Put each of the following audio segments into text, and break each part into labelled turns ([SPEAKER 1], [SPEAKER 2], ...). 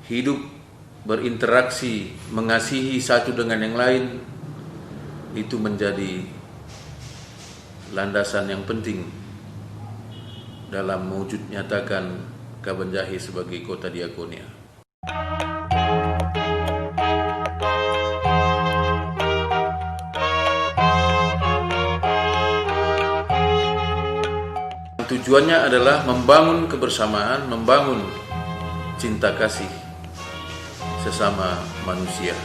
[SPEAKER 1] hidup, berinteraksi, mengasihi satu dengan yang lain, itu menjadi landasan yang penting dalam mewujud nyatakan Kabanjahe sebagai kota diakonia. Tujuannya adalah membangun kebersamaan, membangun cinta kasih sesama manusia.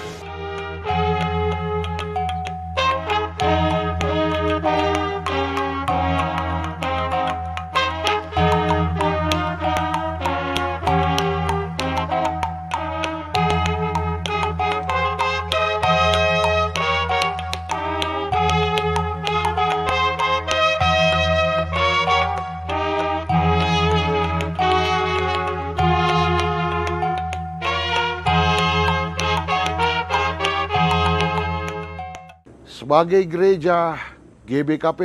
[SPEAKER 2] Sebagai gereja GBKP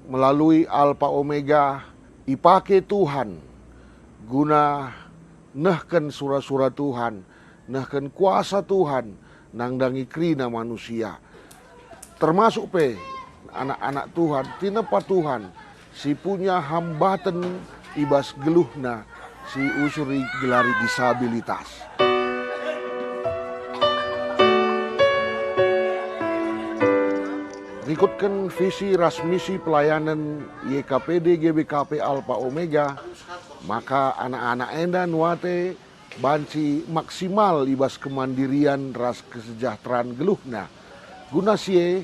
[SPEAKER 2] melalui Alpha Omega ipake Tuhan guna nehken sura-sura Tuhan, nehken kuasa Tuhan nangdangi krina manusia. Termasuk anak-anak Tuhan, tinepa Tuhan si punya hambatan ibas geluhna si usuri gelari disabilitas. Ikutkan visi rasmisi pelayanan YKPD GBKP Alpha Omega, maka anak-anak enda nuate banci maksimal ibas kemandirian ras kesejahteraan geluhna. Guna sie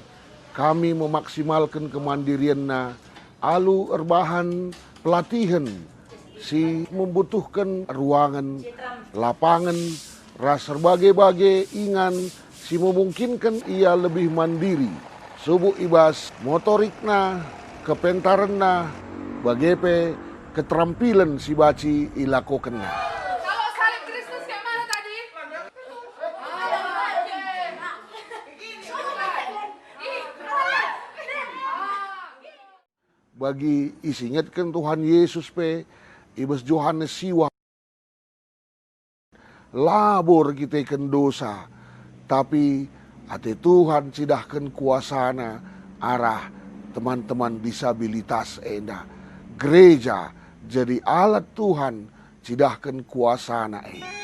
[SPEAKER 2] kami memaksimalkan kemandirianna alu erbahan pelatihan si membutuhkan ruangan, lapangan, ras berbagai-bagai ingan si memungkinkan ia lebih mandiri. Subuh ibas motorikna, kepentaranna, bagepe keterampilan si baci ilakokenna.
[SPEAKER 3] Kalau salib Kristus kayak mana tadi?
[SPEAKER 2] Bagi isingatkan Tuhan Yesus ibas Yohanes siwa labor kita ikan dosa, tapi ate Tuhan cidahkan kuasana arah teman-teman disabilitas enda. Gereja jadi alat Tuhan cidahkan kuasana enda.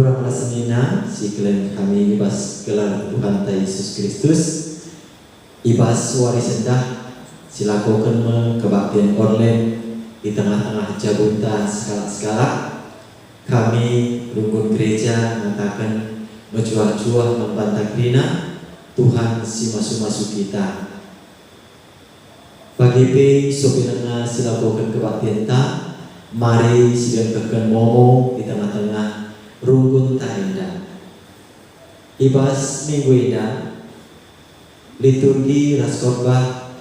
[SPEAKER 4] Turang rasenina si kalian kami ibas gelar Tuhan ta Yesus Kristus ibas waris endah silakukan kebaktian online di tengah-tengah jabunta skala-skala. Kami rukun gereja mengatakan menjuah-juah mempantakrina Tuhan si masuk-masuk kita. Bagi pe sopirana silakukan kebaktian ta mari silakukan momo di tengah-tengah rukun tarinda. Ibas minggu indah liturgi raskotbah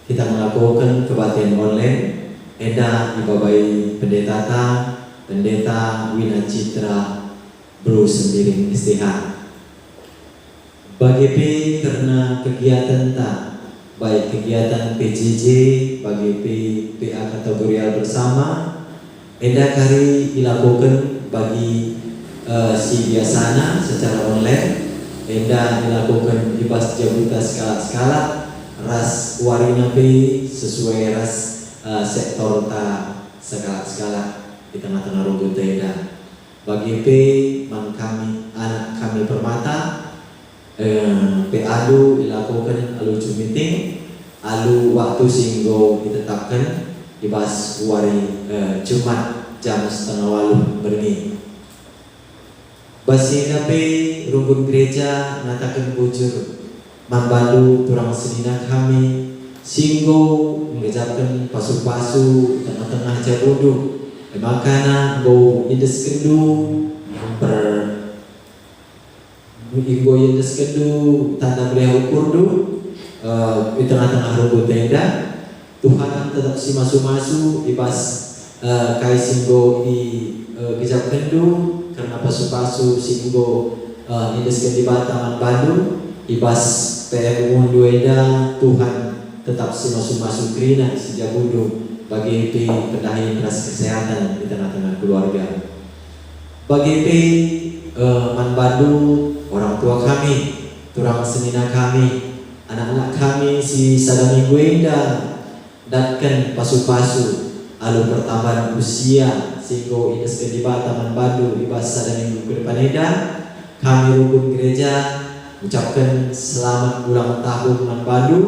[SPEAKER 4] kita melakukan kebaktian online. Eda ibabai pendeta Wina Citra Bro Sembiring STH. Bagi P karena kegiatan tak baik kegiatan PJJ bagi PA kategorial bersama eda kari dilakukan bagi si biasana secara online. Eda dilakukan ibas jabuta skala-skala ras warina P sesuai ras sektor ta skala-skala di tengah-tengah runggut eda. Bagi P man kami anak kami permata alu dilakukan alu meeting alu waktu singgo ditetapkan dibahas hari Jumat jam 7:30 berni. Basi nape rungkun gereja ngatakan bujur membantu turang senina kami singgo mengejarkan pasu-pasu tengah-tengah jabudu makana go indes kendu Ibu yang deskedu tanda beliau ukur di tengah-tengah rungkut tenda Tuhan tetap si masu-masu ibas kai singgo di kejap kendu karena pasu-pasu singgo indesken di Batangan Bandung ibas PM Mundu eda Tuhan tetap si masu-masu krina si jabudu bagi pendahin ras kesehatan di tengah-tengah keluarga. Bagi man Bandung orang tua kami, turang senina kami, anak-anak kami si sadami guenda datkan pasu-pasu alu pertambahan usia singgo ides ke di Taman Badu di bahasa dan minggu ke depan eda kami rukun gereja ucapkan selamat ulang tahun Man Badu.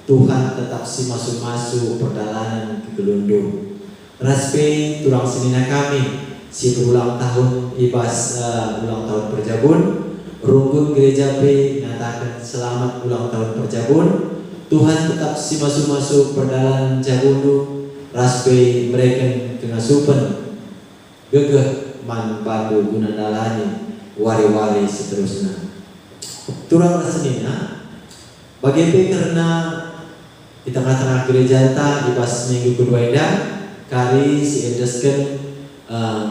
[SPEAKER 4] Tuhan tetap si masuk-masuk perjalanan ke Gelundung. Raspe turang senina kami si berulang tahun ibas ulang tahun Perjabun. Rungkun gereja P mengatakan selamat ulang tahun Perjabun. Tuhan tetap si masuk-masuk perjalanan Jabundu. Raspe mereka kena supen gegeh Man Badu guna dalani wari-wari seterusnya. Turang rasenina bagi P karena di tengah-tengah gereja ta di pas minggu kedua eda kari si endesken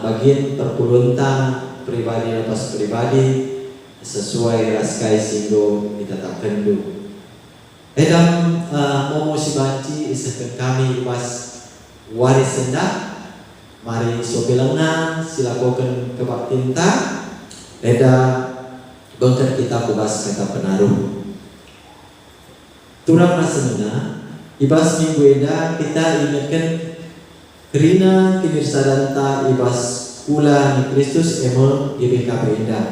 [SPEAKER 4] bagian perpuluntan pribadi lepas pribadi sesuai raskai singgo ditetapkan dulu. Edam momo si banci isahkan kami pas waris sendak mari sopilengna silakukan kebaktinta eda bangker kita kubas kata penaruh. Turang rasenina ibas minggu eda kita ingatkan Rina kinirsadanta ibas kula ni Kristus emo GBKP eda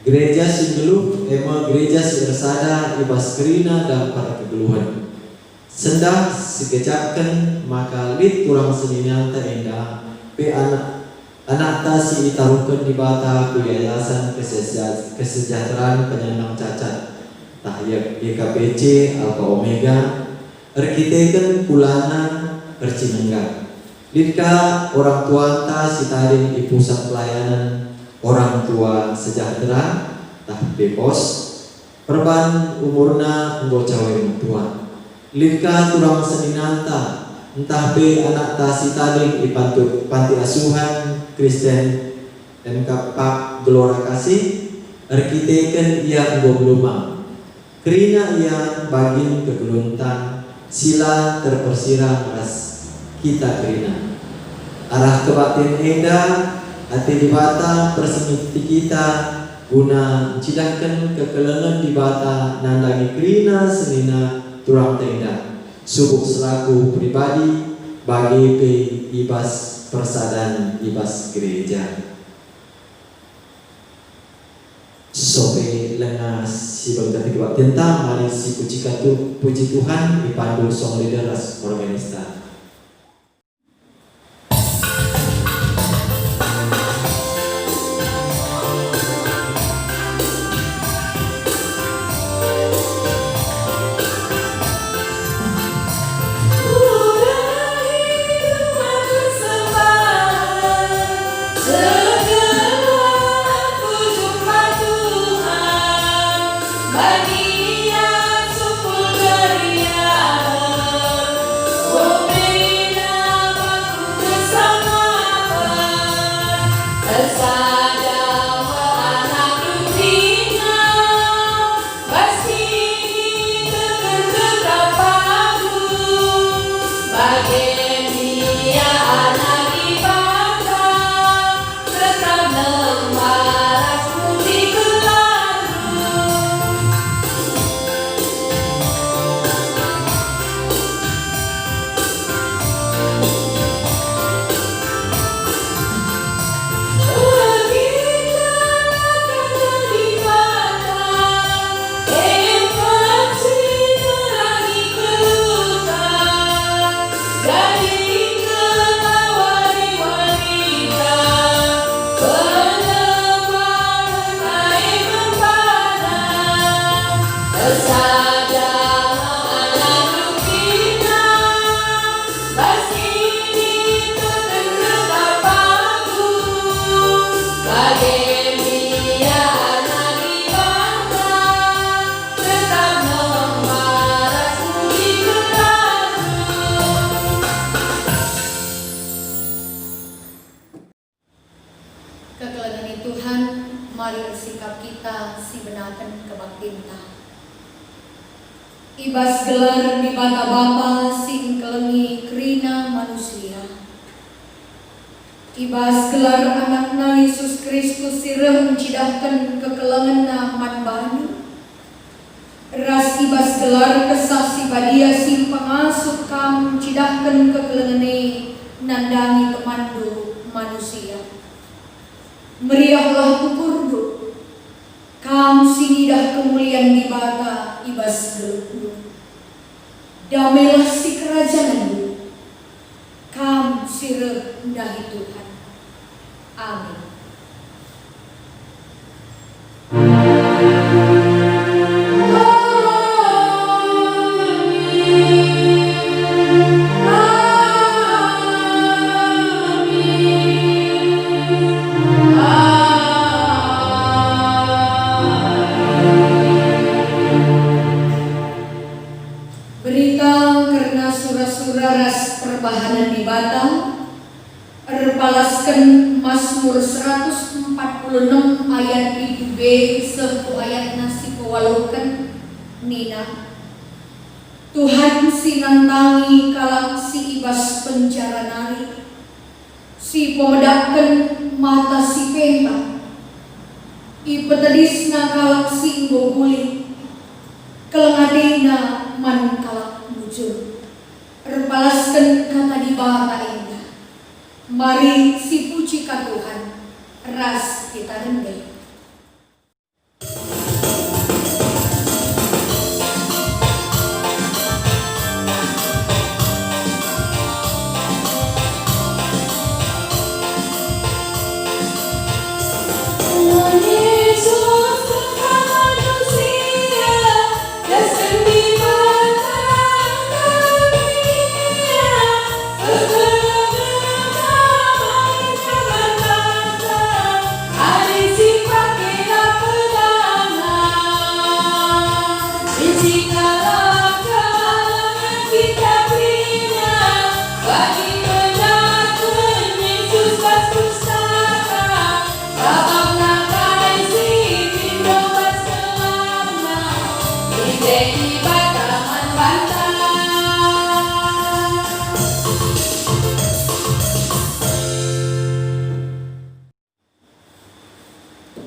[SPEAKER 4] gereja singgeluh emo gereja sirsada ibas kerina dan para kegeluhan sendah sikecapkan maka lit turang senina ta enda pe anak ta si itarukan di bata ku yayasan kesejahteraan penyandang cacat tahyak YKPC Alpha Omega arkiteken kulana percinengga Lidka orang tua ta si taring di pusat pelayanan orang tua sejahtera tah depos perban umurna nggo cawe tua Lidka turang seninanta entah be anak ta si taring di panti asuhan Kristen dan Pak Gelora Kasih arkiteken ia nggo belumang kerina ia bagin kegeluntan sila terpersiram ras kita kerina arah kebatin enda hati di bata persemiti kita guna cidahkan kekelengan di bata nandangi kerina senina turang tenda subuh selaku pribadi bagi ibas persadan ibas gereja. sope lena si bangga kedua tentang mari si puji Tuhan dipandu song leaders organista.
[SPEAKER 3] Kekelengan Tuhan, mari bersikap kita si benakan kebaktinta. Ibas gelar di bata Bapa sing kelengi kerina manusia. Ibas gelar anakna Yesus Kristus sireh mencidahkan kekelengan man banyu. Ras ibas gelar kesah si badia sing pengasuh kam mencidahkan kekelengane nandangi temandu manusia. Meriahlah kukurdu, kam sinidah kemuliaan di bata ibas geluku. Damailah si kerajaanmu, kam sireh ndahi Tuhan. Amin. Perbahanan di Batam repalaskan Mazmur 146 ayat 7b serta ayat nasi kewalokan nina. Tuhan sinantangi kalang si ibas penjara nari, si pemedakan mata si penta, ipetedisna kalang si goguli, kelengadena man kalak mujur. Repalaskan kata di bata indah. Mari si puji ka Tuhan, ras kita rendah.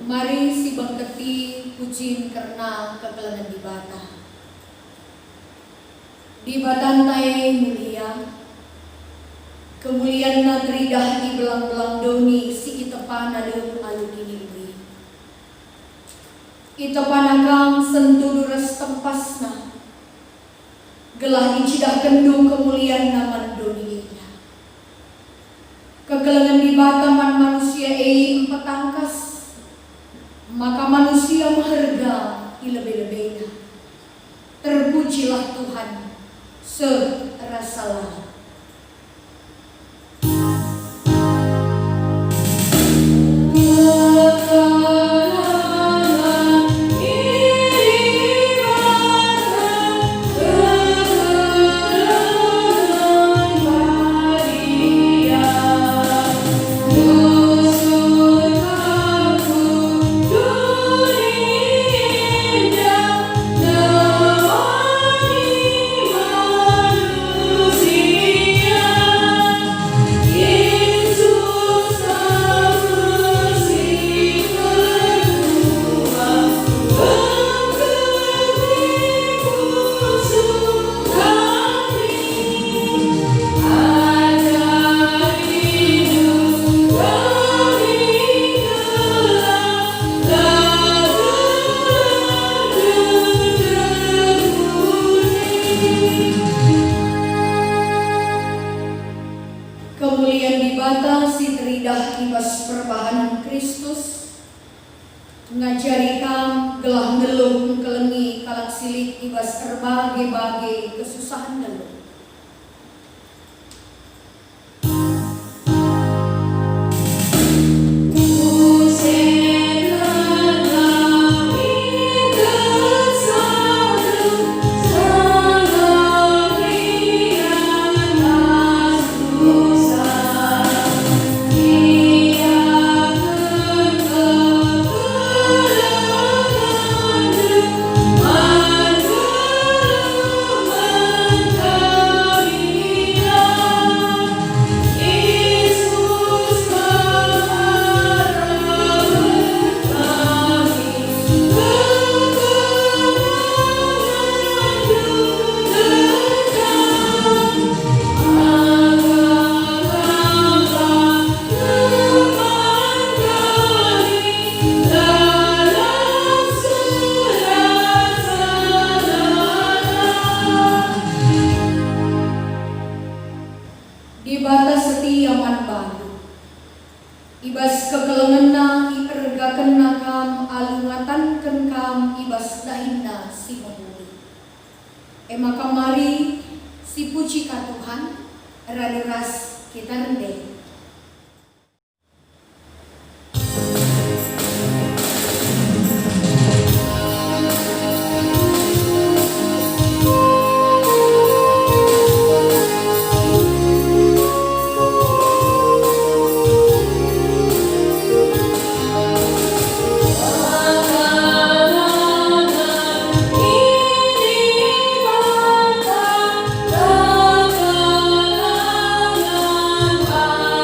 [SPEAKER 3] Mari si bangketi pujiin karena kekelengan di bata. Di batantai mulia, kemuliaan nadridah di belang-belang doni si itepan alu alu gini. Ita panakang sentuduras tempasna, gelah icidah kendu kemuliaan naman dunia. Kegelangan di bataman manusia empat angkas, maka manusia maharga ilebih-lebihnya. Terpujilah Tuhan serasalah. Kemuliaan dibatasi teridah ibas perbahanan Kristus, ngajari kam gelah ngeluh kelengi kalak silik ibas berbagai-bagai kesusahan ngeluh. Di batas setia man balu, ibas kekelengenna ipergakenna kam alungatan kam ibas dahina si memuli. Ema kamari si puji ka Tuhan, raderas kita rendeh.
[SPEAKER 5] Bye.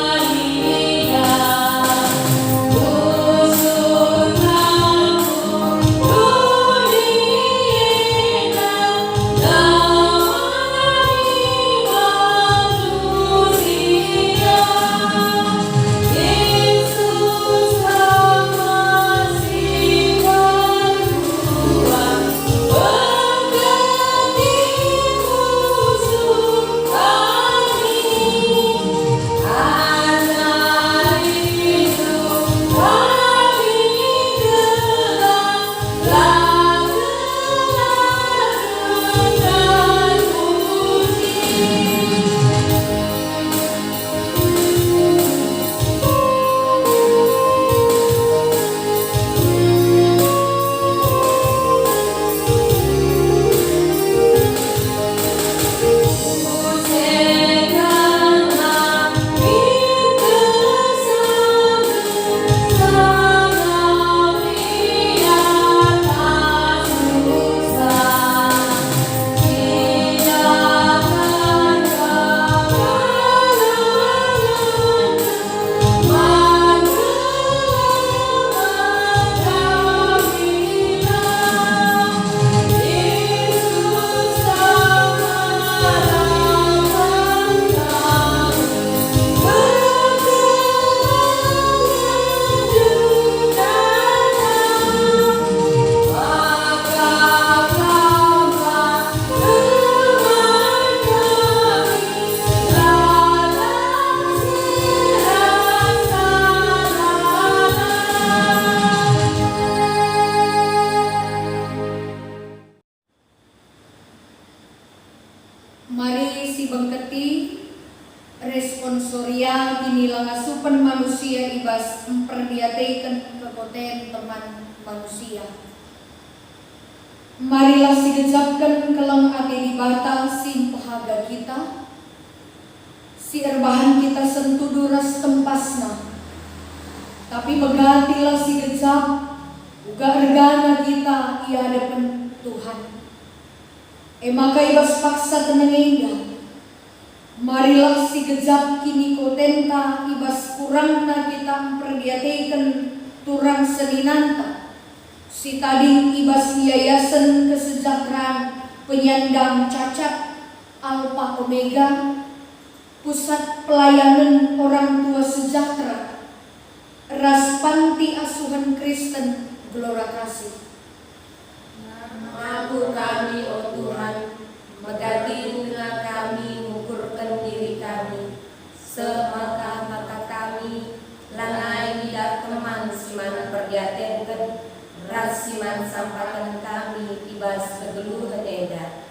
[SPEAKER 3] Mari si bengketi responsoria kini langasupan manusia ibas memperdiateikan kekoten teman manusia. Marilah sigejapkan kelang ate di bata si pahaga kita, si erbahan kita sentuh duras tempasna, tapi megatilah sigejap uga ergana kita ia hadapan Tuhan. Maka ibas paksa tenang indah. Marilah si gejap kini kotenta ibas kurangna kita memperdiateikan turang seninanta. Si tading ibas yayasan kesejahteraan penyandang cacat Alpha Omega, pusat pelayanan orang tua sejahtera, ras panti asuhan Kristen Gelora Kasih.
[SPEAKER 5] Mengaku kami, oh Tuhan, megati dengan kami, mengukurkan diri kami, semata-mata kami, lanai tidak teman siman perdiatenkan, ras siman samparan kami, ibas kegeluhan eda.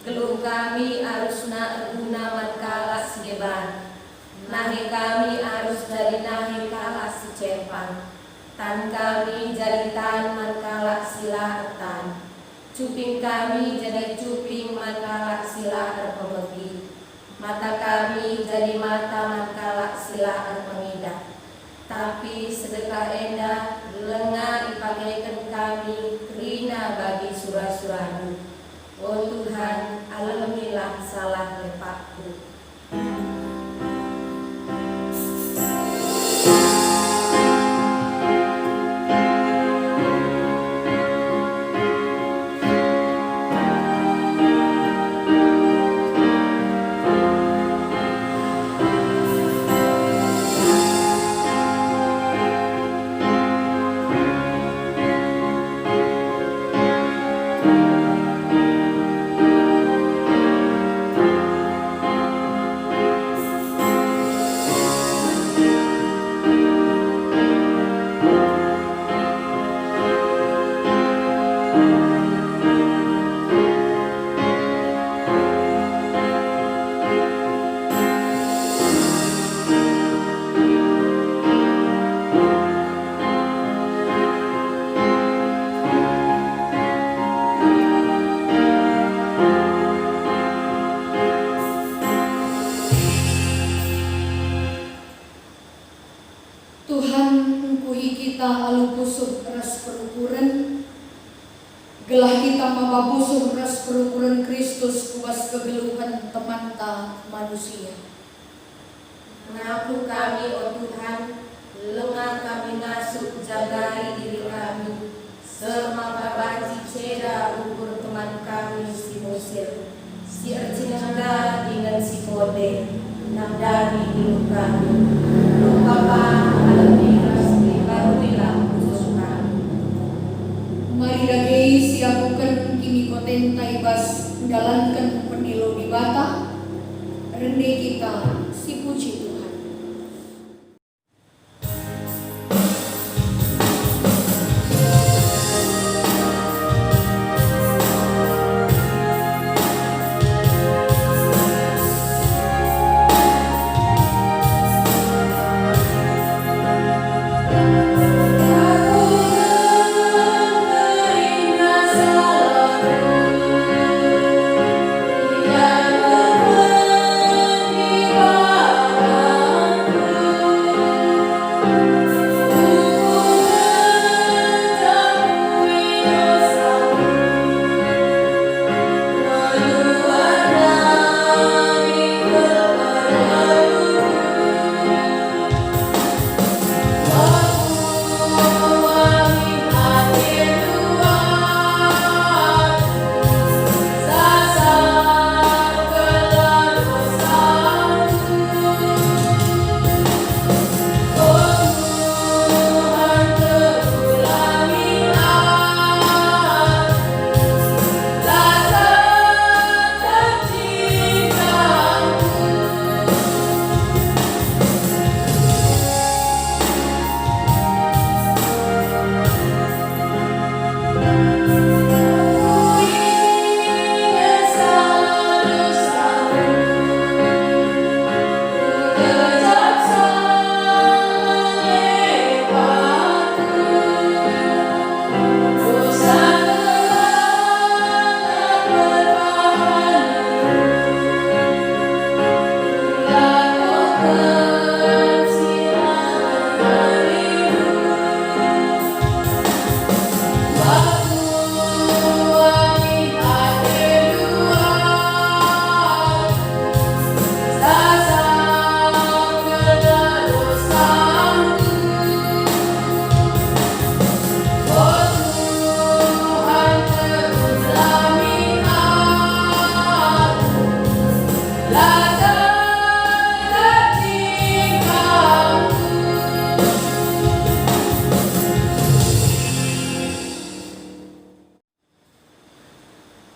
[SPEAKER 5] Geluh kami arusna erguna mankala segeban, nahi kami arus dari nahi kala si cepan, tan kami jadi tan mankala sila etan. Cuping kami jadi cuping mankala sila erpemegi, mata kami jadi mata mankala sila erpengidak. Tapi sedekah endah lengah dipakaikan kami rina bagi surah-surahmu. Oh Tuhan, alamilah salah lepakku.
[SPEAKER 3] Tuhan ngkuhi kita alu pusuh ras perukuran, gelah kita mababusuh ras perukuran Kristus kubas kegeluhan temanta manusia.
[SPEAKER 5] Mengaku kami, oh Tuhan, lengah kami ngasuh jagai diri kami, semangka baji ceda ukur teman kami si Musir, si Ercinangga dengan si Kode, nandani hidup kami, lupa alami rasti baruilah khusus kami.
[SPEAKER 3] Mari dagei siapukan kimi kotenta ibas menjalankan pendilo di bata, rende kita si puji Tuhan.
[SPEAKER 5] Salah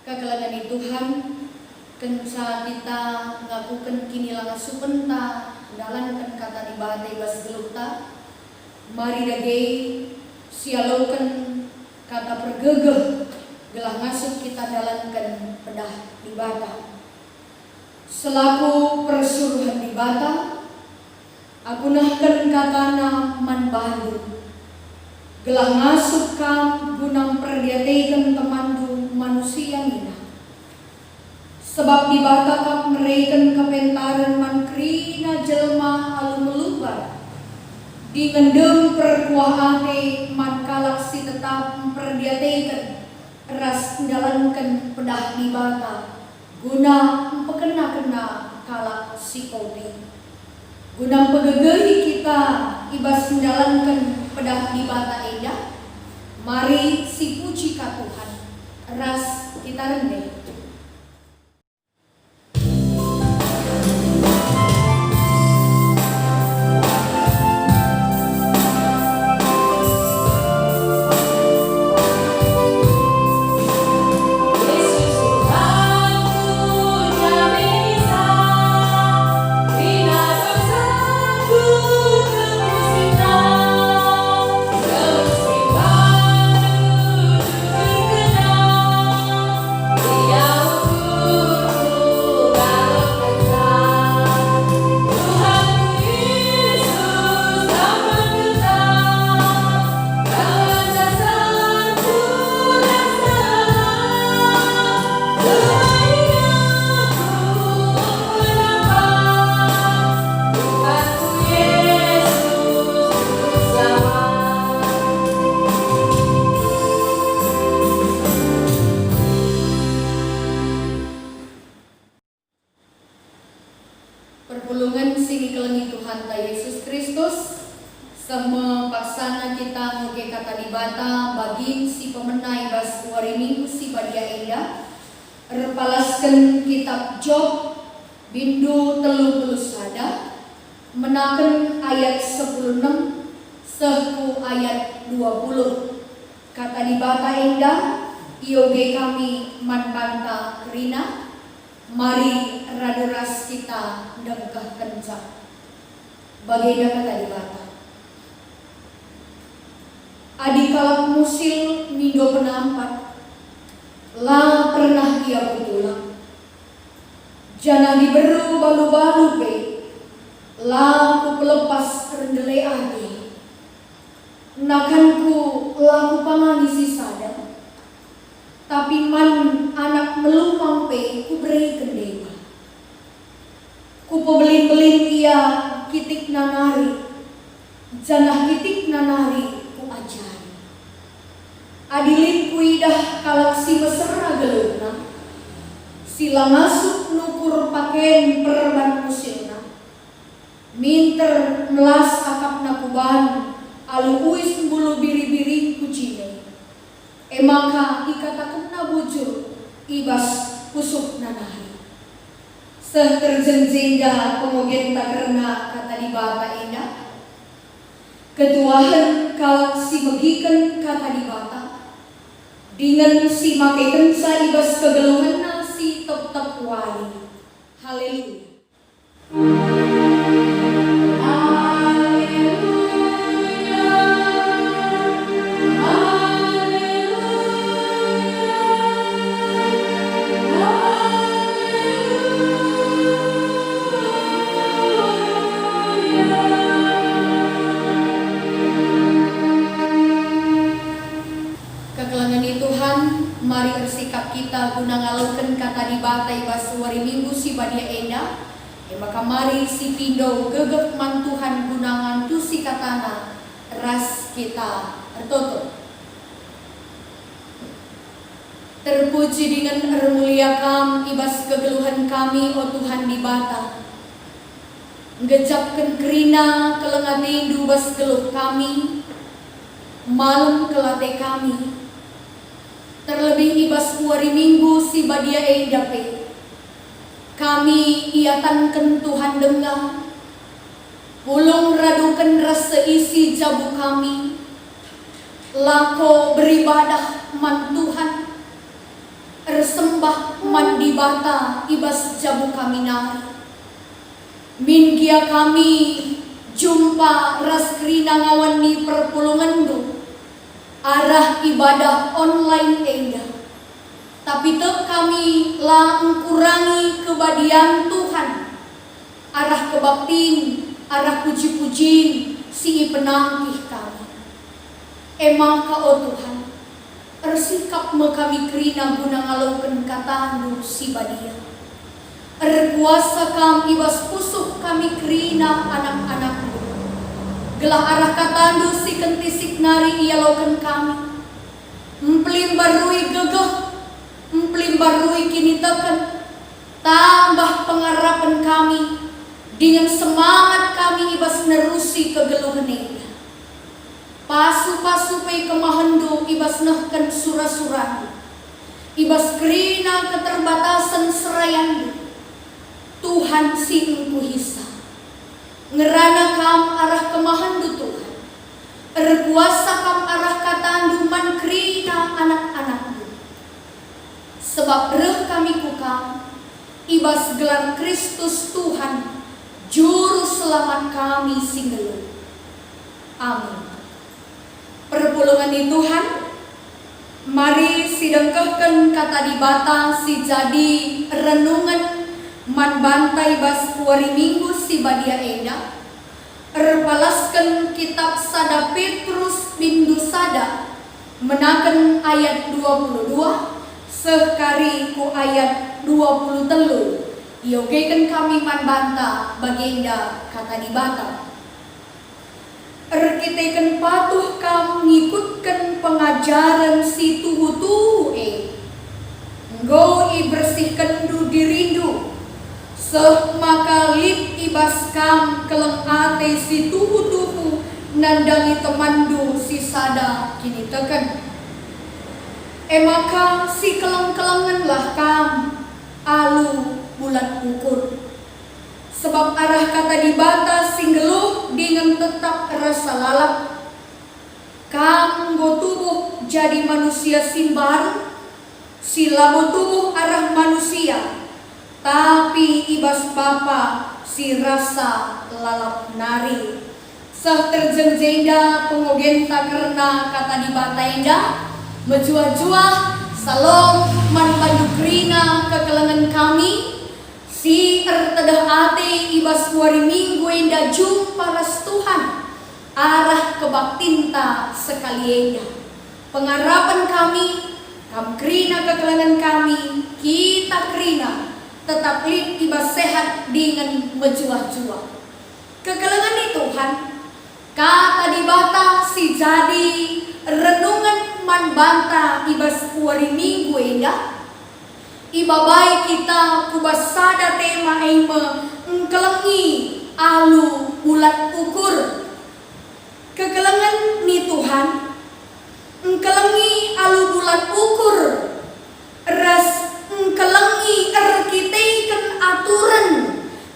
[SPEAKER 3] Kakelangan Tuhan, kenca kita ngakukan kini langa supenta dalankan kata di bahasa bas gelukta. Mari dagay sialokan kata pergegeh gelah masuk kita dalankan pedah di bata. Selaku persuruhan di bata, aku nahkan katana man bahandu. Gelah masuk kam gunang perdiateikan temandu manusia nina. Sebab di bata kap mereken kepentaran man krina jelma alu melubar. Di ngendem perkuahane man kalaksi tetap perdiateikan ras dalankan pedah di bata. Guna pekena-kena kalak si kopi. Guna pegegehi kita ibas menjalankan pedah di bata edah. Mari si puji ka Tuhan, ras kita rendah. Perpulungan sini kelengi Tuhan ta Yesus Kristus, sama paksana kita muke kata di bata bagi si pemenai bas hari minggu si badia endah. Repalaskan kitab Job bindu 30 sada, menaken ayat 16 sehu ayat 20. Kata di bata endah, ioge kami manbanta kerina. Mari raderas kita dengkah kencang. Bagaimana kata di bata? Adik kalak musil mindo penampat, lah pernah ia putulang. Jangan diberu balu-balu be, lah ku pelepas rendele adi. Nakanku laku pangani si sadar. Tapi man anak melumang pe ku beri kendema. Ku pebelin-belin ia kitik nanari, janah kitik nanari ku ajari. Adilin ku idah kalak si mesra geluna, sila masuk nukur paken perban musilna. Minter melas akap nakuban, alu uis bulu biri-biri ku cine. Emaka ikatakan bujur ibas kusuk nanari. Seterjenjengga pemogen tak karena kata di bata endah. Ketuahan kalak si megikan kata di bata. Dengan si make kensa ibas kegelungan nasi tetap wali. Haleluya. Mari bersikap kita guna ngalukan kata di bata ibas hari minggu si badia endah. Maka mari si pindo gegep mantuhan guna ngantu si katana ras kita tertutup. Terpuji dengan mulia kam ibas kegeluhan kami o Tuhan di bata. Ngejapkan kerina kelengati dubas geluh kami, malam kelate kami. Terlebih ibas hari minggu si badia endape. Kami iatankan Tuhan dengar. Pulung radukan rasa isi jabu kami. Lako beribadah man Tuhan. Ersembah mandi bata ibas jabu kami nari. Minggia kami jumpa raskrina ngawani perpulungan do. Arah ibadah online enda. Tapi tek kami lah kurangi kebadian Tuhan. Arah kebaktin, arah puji-pujiin si penangkih kami. Emaka o Tuhan, ersikap me kami krina guna ngalaukan katamu si badia. Erkuasa kam ibas pusuh kami krina anak-anakmu. Gelah arah katandu si kentisik nari ia laukan kami. Emplim barui gegeh, emplim barui kini teken. Tambah pengharapan kami dengan semangat kami ibas nerusi kegeluhan ini. Pasu-pasu pei kemahendo ibas nehken surah-surah. Ibas krina keterbatasan serayandu. Tuhan si engku hisa. Ngerana kam arah kemahendo Tuhan. Erkuasa kam arah katandu man krina anak-anakmu. Sebab reh kami kukam ibas gelar Kristus Tuhan juru selamat kami singgelu. Amin. Perpulungan di Tuhan, mari sidengkehken kata dibata si jadi renungan man bantai bas kuari minggu si badia enda. Erpalasken kitab sada Petrus bindu sada menaken ayat 22 sekari ku ayat 23. Iogekan kami man banta bagenda kata dibata. Erkiteken patuh kam ngikutkan pengajaran si tuhu-tuhu Nggo i bersihkan du dirindu. Seh maka lip ibas kam keleng ate si tuhu-tuhu nandangi temandu si sada kini teken. Maka si keleng-kelengan lah kam alu bulat ukur. Sebab arah kata dibata singgeluh dengan tetap rasa lalap. Kam go tubuh jadi manusia simbar. Sila go tubuh arah manusia. Tapi ibas papa si rasa lalap nari. Sah terjengjenda pengogenta karena kata dibata enda. Menjuah-juah salom man pandukrina kekelengan kami. Si ertedah ate ibas kuari minggu enda jumpa ras Tuhan. Arah kebaktinta sekali enda. Pengharapan kami, kam krina kekelengan kami, kita krina. Tetap lip ibas sehat dengan menjuah-juah. Kekelengan di Tuhan, kata dibata si jadi renungan man banta ibas kuari minggu enda. Ibabai kita kubas sada tema ema engkelengi alu bulat ukur. Kekelengan ni Tuhan engkelengi alu bulat ukur. Ras engkelengi erkiteiken aturan.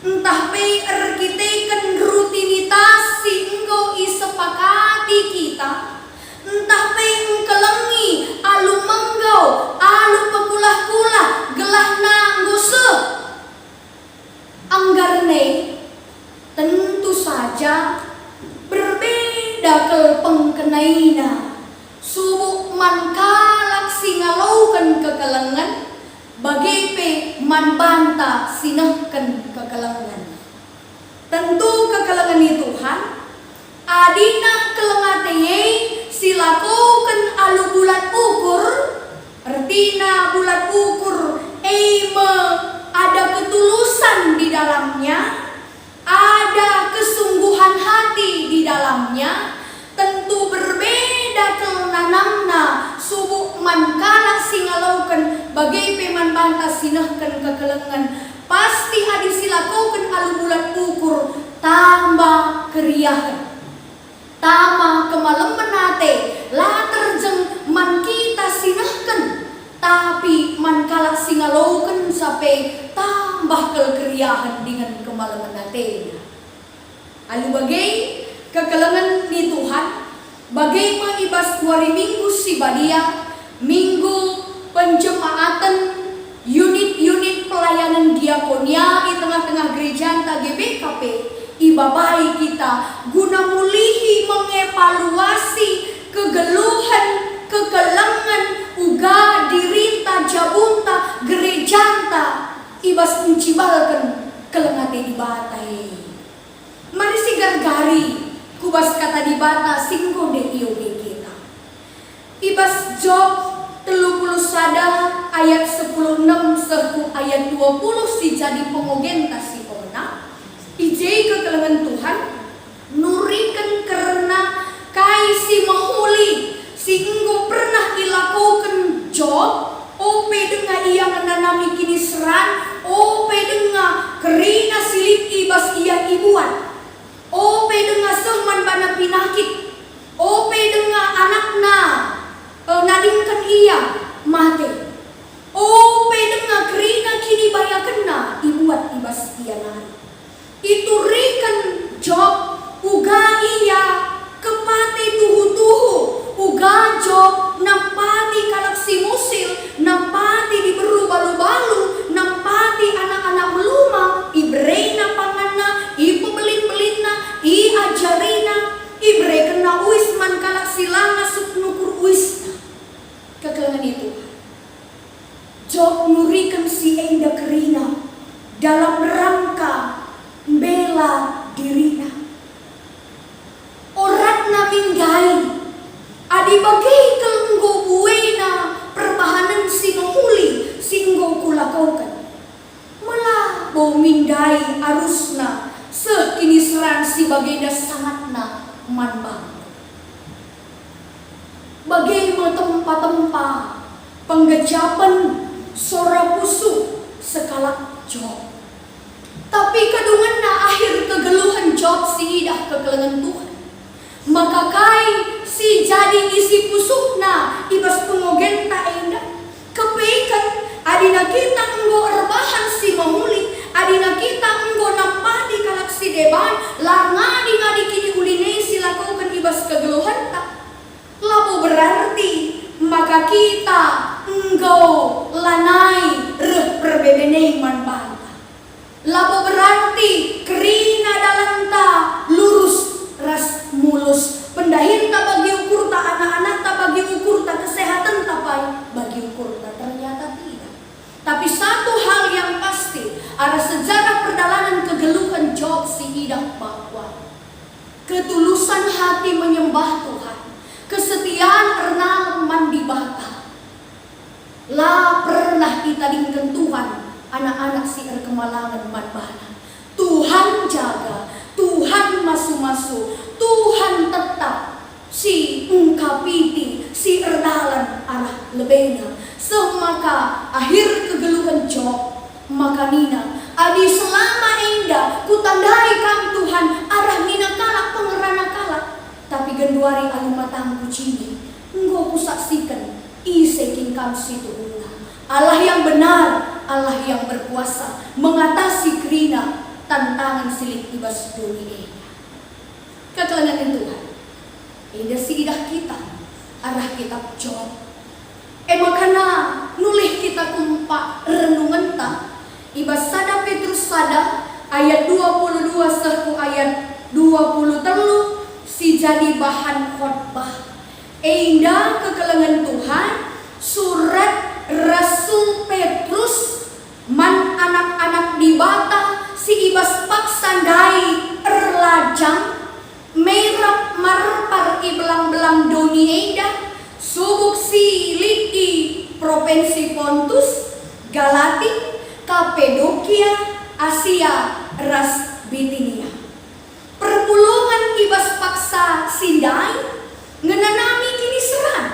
[SPEAKER 3] Entah pe erkiteiken rutinitas si engkau isepakati kita. Entah pe engkelengi alu menggau, alu pekulah-kulah, gelah na nguse. Anggarne tentu saja berbeda kel pengkenaina. Subuk man kalak singalaukan kekelengan, bagi pe man banta sinehken kekelengan. Tentu kekelengan itu Tuhan, adina kelengateye silakukan alu bulat ukur. Artina bulat ukur ada ketulusan di dalamnya, ada kesungguhan hati di dalamnya. Tentu berbeda kelenanamna subuk man kalak singalaukan bagai peman banta sinehken kekelengan. Pasti adi silakukan alu bulat ukur tambah keriahan. Tama kemalemen nate la terjeng man kita sinehken, tapi man kalak singalauken sampai tambah kekeriahan dengan kemalemen nate. Alu bagai kekelengan ni Tuhan, bagai maibas kuari minggu si badia, minggu penjemaatan unit-unit pelayanan diakonia di tengah-tengah gereja anta GBKP ibabai kita guna mulihi mengevaluasi kegeluhan kekelangan uga dirita jabunta gerejanta ibas mencibalkan kelengate di batai. Mari si gargari kubas kata di bata singgo de ioge kita. Ibas Job 30 ayat 10:6 serku ayat 20 si jadi pengogenta si ona. Ijai kekelangan Tuhan nurikan karena kai si mahuli singgo pernah dilakukan Job. Ope denga ia menanami kini seran, ope denga kerina silip ibas ia ibuan, ope denga seman bana pinakit, ope denga anakna nadingkan ia mati, ope denga kerina kini baya kena ibuat ibas ia nari. Itu rikan Job uga ia kepate tuhu-tuhu, uga Job nampati kalaksi musil, nampati diberu balu-balu, nampati anak-anak meluma, ibreina panganna, ipebelin-belinna, i ajarina, ibre kena uisman kalaksi langa suknukur uisna. Kekelangan itu Job nurikan si enda kerina dalam rangka bela dirina. Oratna mindai adi bagai kelenggo buena pertahanan si mahuli singgo kulakaukan malah bau mindai arusna sekini seran si bagenda sangatna manbang bagai tempa-tempa penggejapan sora pusu sekalak Job. Tapi kadunganna akhir kegeluhan Job si idah kekelengan Tuhan. Maka kai si jadi isi pusukna ibas pengogenta enda kepeikan adina kita enggo erbahan si mahuli adina kita enggo nampadi kalak si deban larngadi ngadi kini uline si lakukan ibas kegeluhan tak lapo berarti maka kita enggo lanai reh perbebenei manbanta lapo berarti kerina dalanta lurus ras mulus pendahinta bagi ukur tak anak-anak tak bagi ukur tak kesehatan tak bagi ukur tak ternyata tidak. Tapi satu hal yang pasti ada sejarah perjalanan kegeluhan Job si idah bahwa ketulusan hati menyembah Tuhan, kesetiaan renang mandi bata lah pernah kita dingkan Tuhan anak-anak si kemalangan manbana Tuhan jaga Tuhan masu-masu, Tuhan tetap si ungkapiti, si erdalan arah lebena. Semaka akhir kegeluhan Job, maka nina adi selama indah kutandai kam Tuhan arah nina kalak pengerana kalak. Tapi genduari alumatang kucini, engkau kusaksikan isekin kam situ una. Allah yang benar, Allah yang berkuasa mengatasi kerina tantangan silik ibas dunia. Kekelangan Tuhan indah si idah kita arah kitab Job makana nulih kita kumpak renungan tak ibas sada Petrus sada ayat 22 serku ayat 23 si jadi bahan khotbah indah kekelangan Tuhan surat Rasul Petrus man anak-anak di bata si ibas paksandai erlajang merap marpar ibelang-belang doni enda subuk si lidi provinsi Pontus Galati Kapadokia Asia ras Bitinia perpulungan ibas paksa sindai ngenanami kini seran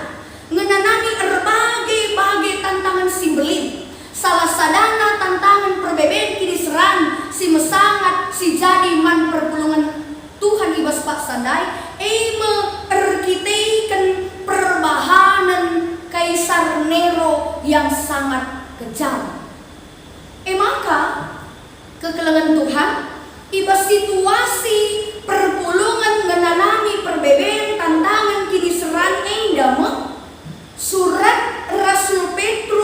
[SPEAKER 3] ngenanami berbagai tantangan si belin salah sadana tantangan perbeben kini seran si mesangat si jadi man perpulungan Tuhan ibas pak sandai erkiteikan perbahanan Kaisar Nero yang sangat kejam. Maka kekelangan Tuhan ibas situasi perpulungan menanami perbeben tantangan kini seran endama surat Rasul Petrus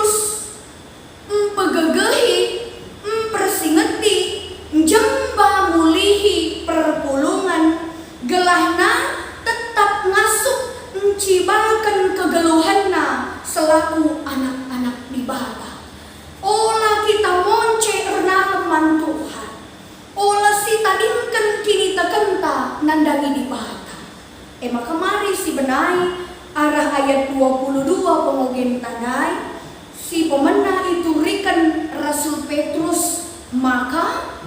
[SPEAKER 3] ayat 22 pengogen tandai, si pemena itu rikan Rasul Petrus, maka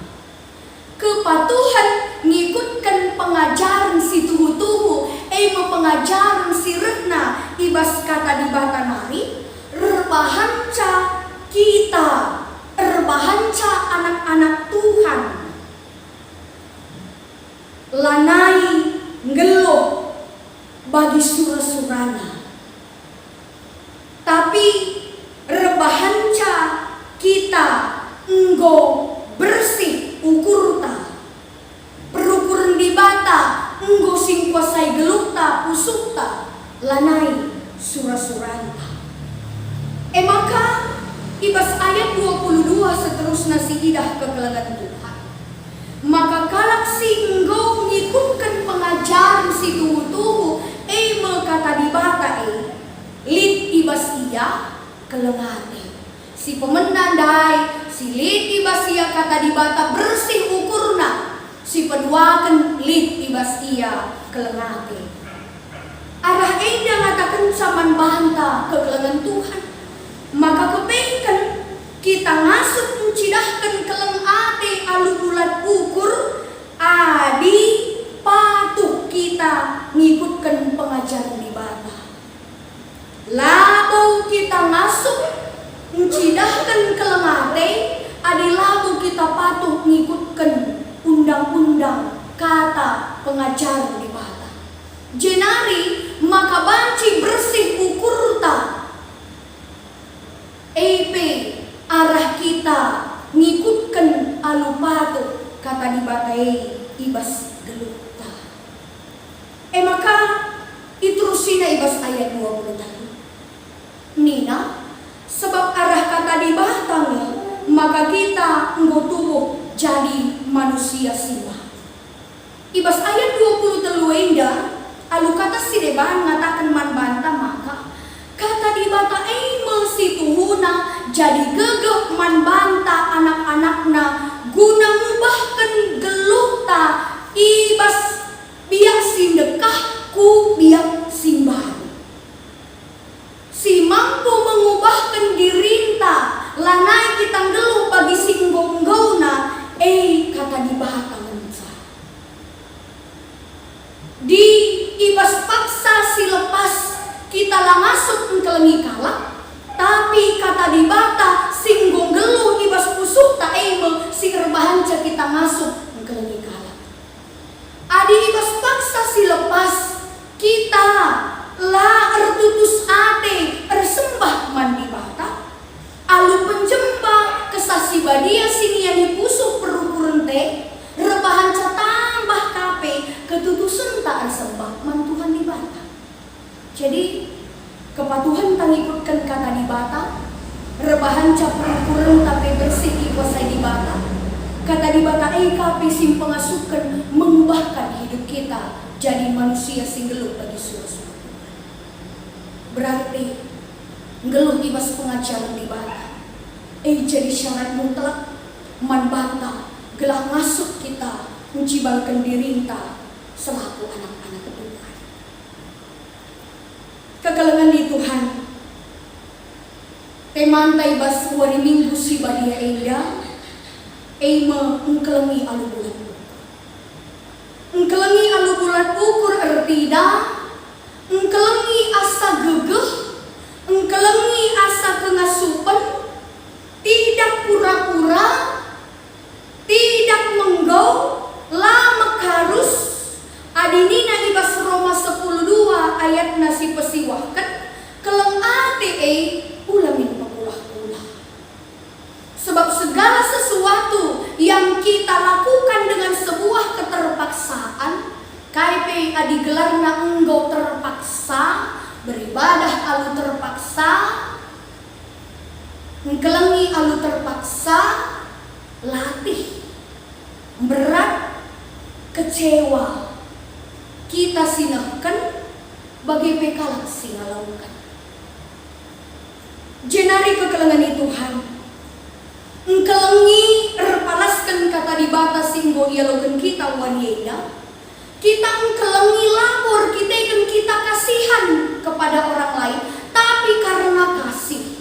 [SPEAKER 3] kepatuhan ngikutkan pengajaran si tuhu-tuhu, pengajaran si retna ibas kata di batanari, rebahanca kita, rebahanca anak-anak Tuhan, lanai ngeluh bagi surah-surana, tapi rebahanca kita enggo bersih ukurta, perukuran di bata enggo sing kuasai gelukta pusukta lanai surah-suranta. Maka ibas ayat 22 seterusnya si idah kekelangan Tuhan. Maka kalak si engkau ngikutkan pengajaran si tuhu-tuhu, kata di bata lid ibas iya kelengate. Si pemenandai, si lid ibas iya kata di bata bersih ukurna, si peduakan lid ibas iya kelengate. Arah enda ngatakan saman banta kekelangan Tuhan. Maka kepengkan kita ngasup mencidahkan keleng ate alu bulat ukur adi patuh kita ngikutkan pengajaran di bata. Labu kita ngasup mencidahkan keleng ate adi labu kita patuh ngikutkan undang-undang kata pengajaran di bata. Jenari maka banci bersih ukurta arah kita ngikutkan alupatu kata di batai ibas gelukta. Maka itrusina ibas ayat 20 tadi. Nina sebab arah kata di batangnya maka kita enggo tubuh jadi manusia simba. Ibas ayat 20 telu enda alu kata si deban ngatakan man banta maka kata di bata situhuna jadi gegep man banta anak-anakna guna ngubahkan gelukta ibas biak sindekah ku biak simbahan. Si mampu mengubahkan dirinta lanai kita geluh bagi singgong-gongna kata di bata menca. Di ibas paksa si lepas kita langsung engkelengi kalak, tapi kata di bata singgung geluh ibas pusuk tak si rebahanca kita masuk engkelengi kalak. Adi ibas paksa si lepas kita la ertutus ate ersembah man di bata alu penjemba kesasi badia siniani pusuk perukuran teh rebahanca tambah kape ketutusan tak ersembah man Tuhan di bata. Jadi kepatuhan tangikutkan kata di bata, rebahan capurukuran tapi bersih dikuasai di bata. Kata di bata kape sim pengasukan mengubahkan hidup kita jadi manusia sing geluh bagi surah-surah. Berarti geluh ibas pengajaran di bata. Jadi syarat mutlak man bata gelah masuk kita mencibalkan dirinta selaku anak-anak Tuhan. Kekelengan di Tuhan temantai bas wari minggu si badia enda engkelengi alu bulat ukur. Engkelengi alu bulat ukur ertida engkelengi asa gegeh, engkelengi asa kengasupan, tidak pura-pura, tidak menggau, lama harus. Adinina ibas Roma 10:2 ayat nasi pesiwahkan keleng ate ulamin pengulah-ulah. Sebab segala sesuatu yang kita lakukan dengan sebuah keterpaksaan, KP adi gelarna enggo terpaksa, beribadah alu terpaksa, ngkelengi alu terpaksa, latih, berat, kecewa, kita sinahkan bagi pekalan singalaukan. Jenari kekelengan Tuhan engkelengi erpalaskan kata di batas singgo ialogan kita wanieda Kita engkelengi lapor, kita kasihan kepada orang lain, tapi karena kasih.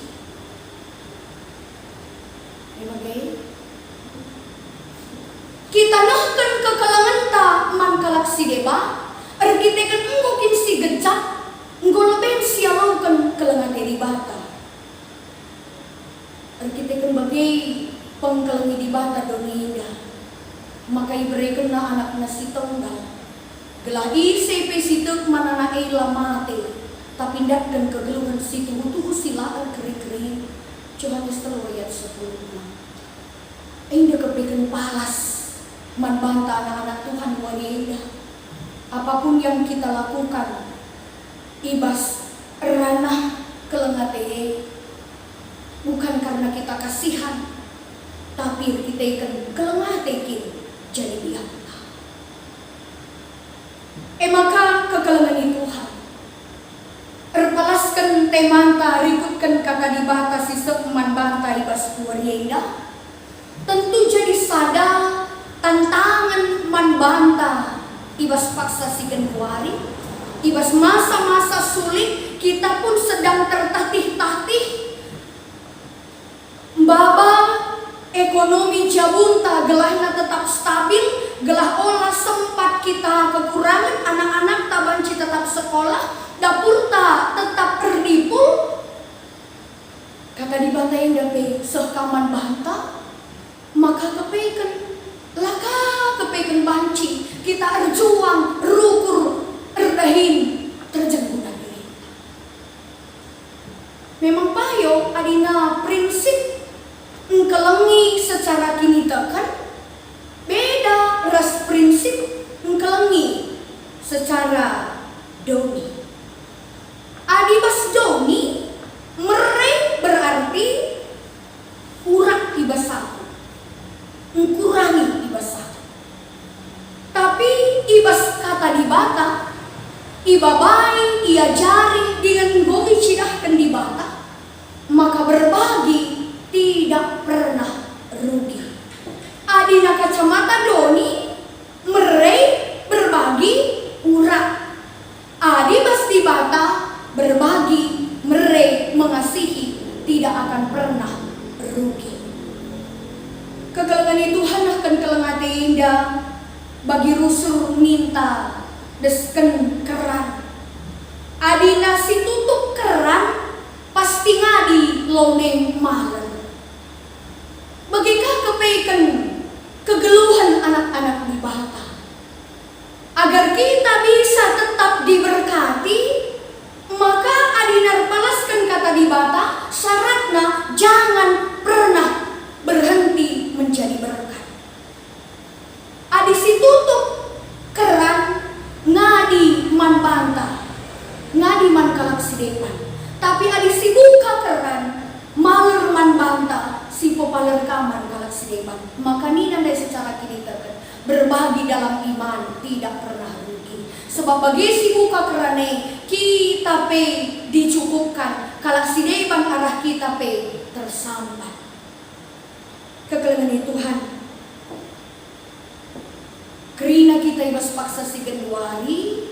[SPEAKER 3] Kita nahkan kekelangan tak man kalak si deba, kita kan mungkin si gejak, lebih sialaukan kelengan dari bata. Kita kan bagai pengkelengi di bata doni indah, maka iberikan na anak nasi tonggal. Gelah ICP situ mana na ila mate, tapi ndak dan kegeluhan situ utuh silaan kering-kering. Yohanes 3 ayat 10. Indah kepikan palas, membantah anak-anak Tuhan wanita. Apapun yang kita lakukan, ibas ranah kelengate, bukan karena kita kasihan, tapi kita ikan kelengate jadi biak. Maka kekelengan Tuhan erpalaskan temanta rikutkan kata dibatasi sepeman banta ibas kuarienda. Tentu jadi sada tantangan man banta ibas paksa si genwari, ibas masa-masa sulit kita pun sedang tertatih-tatih. Baba ekonomi jabunta gelahnya tetap stabil, gelah olah sempat kita kekurangan, anak-anak tabanci tetap sekolah, dapur tak tetap berdipul. Kata di banta yang dapat sekaman banta, maka kepekan laka kepekan banci kita erjuang rukur erdahin terjenggunan diri. Memang payo adina prinsip engkelengi secara kini tekan beda ras prinsip engkelengi secara doni. Adibas doni merek berarti urak ibas satu, ngurangi ibas satu. Tapi ibas kata dibata, ibabai ia jari dengan gogi cidahkan dibata, maka berbagi tidak pernah rugi. Adina kacamata doni merei berbagi urak. Adi pasti bata berbagi merei mengasihi tidak akan pernah rugi. Kekelengan Tuhan akan kelengate indah bagi rusur minta desken keran. Adina si tutup keran pasti ngadi loneng malam. Bagikah kepeikan kegeluhan anak-anak di bata, agar kita bisa tetap diberkati, maka adinar palaskan kata di bata, syaratnya jangan pernah berhenti menjadi berkat. Adi si tutup keran ngadi man banta, ngadi man kalak si depan, tapi adi si buka keran maler man banta, si populer kaman kalak si depan. Maka ni nandai secara kini terken berbagi dalam iman tidak pernah rugi. Sebab bagi si buka kerane kita pe dicukupkan, kalak si depan arah kita pe tersambat. Kekelengan Tuhan, kerina kita ibas paksa si Januari,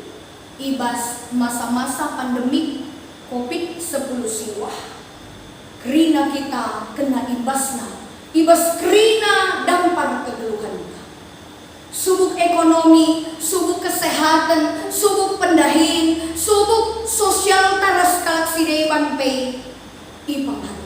[SPEAKER 3] ibas masa-masa pandemik COVID-10 siwah. Kerina kita kena imbasna, ibas kerina dampar kegeluhan kita. Subuk ekonomi, subuk kesehatan, subuk pendahin, subuk sosial taras kalak sideban pe ipangaruhi.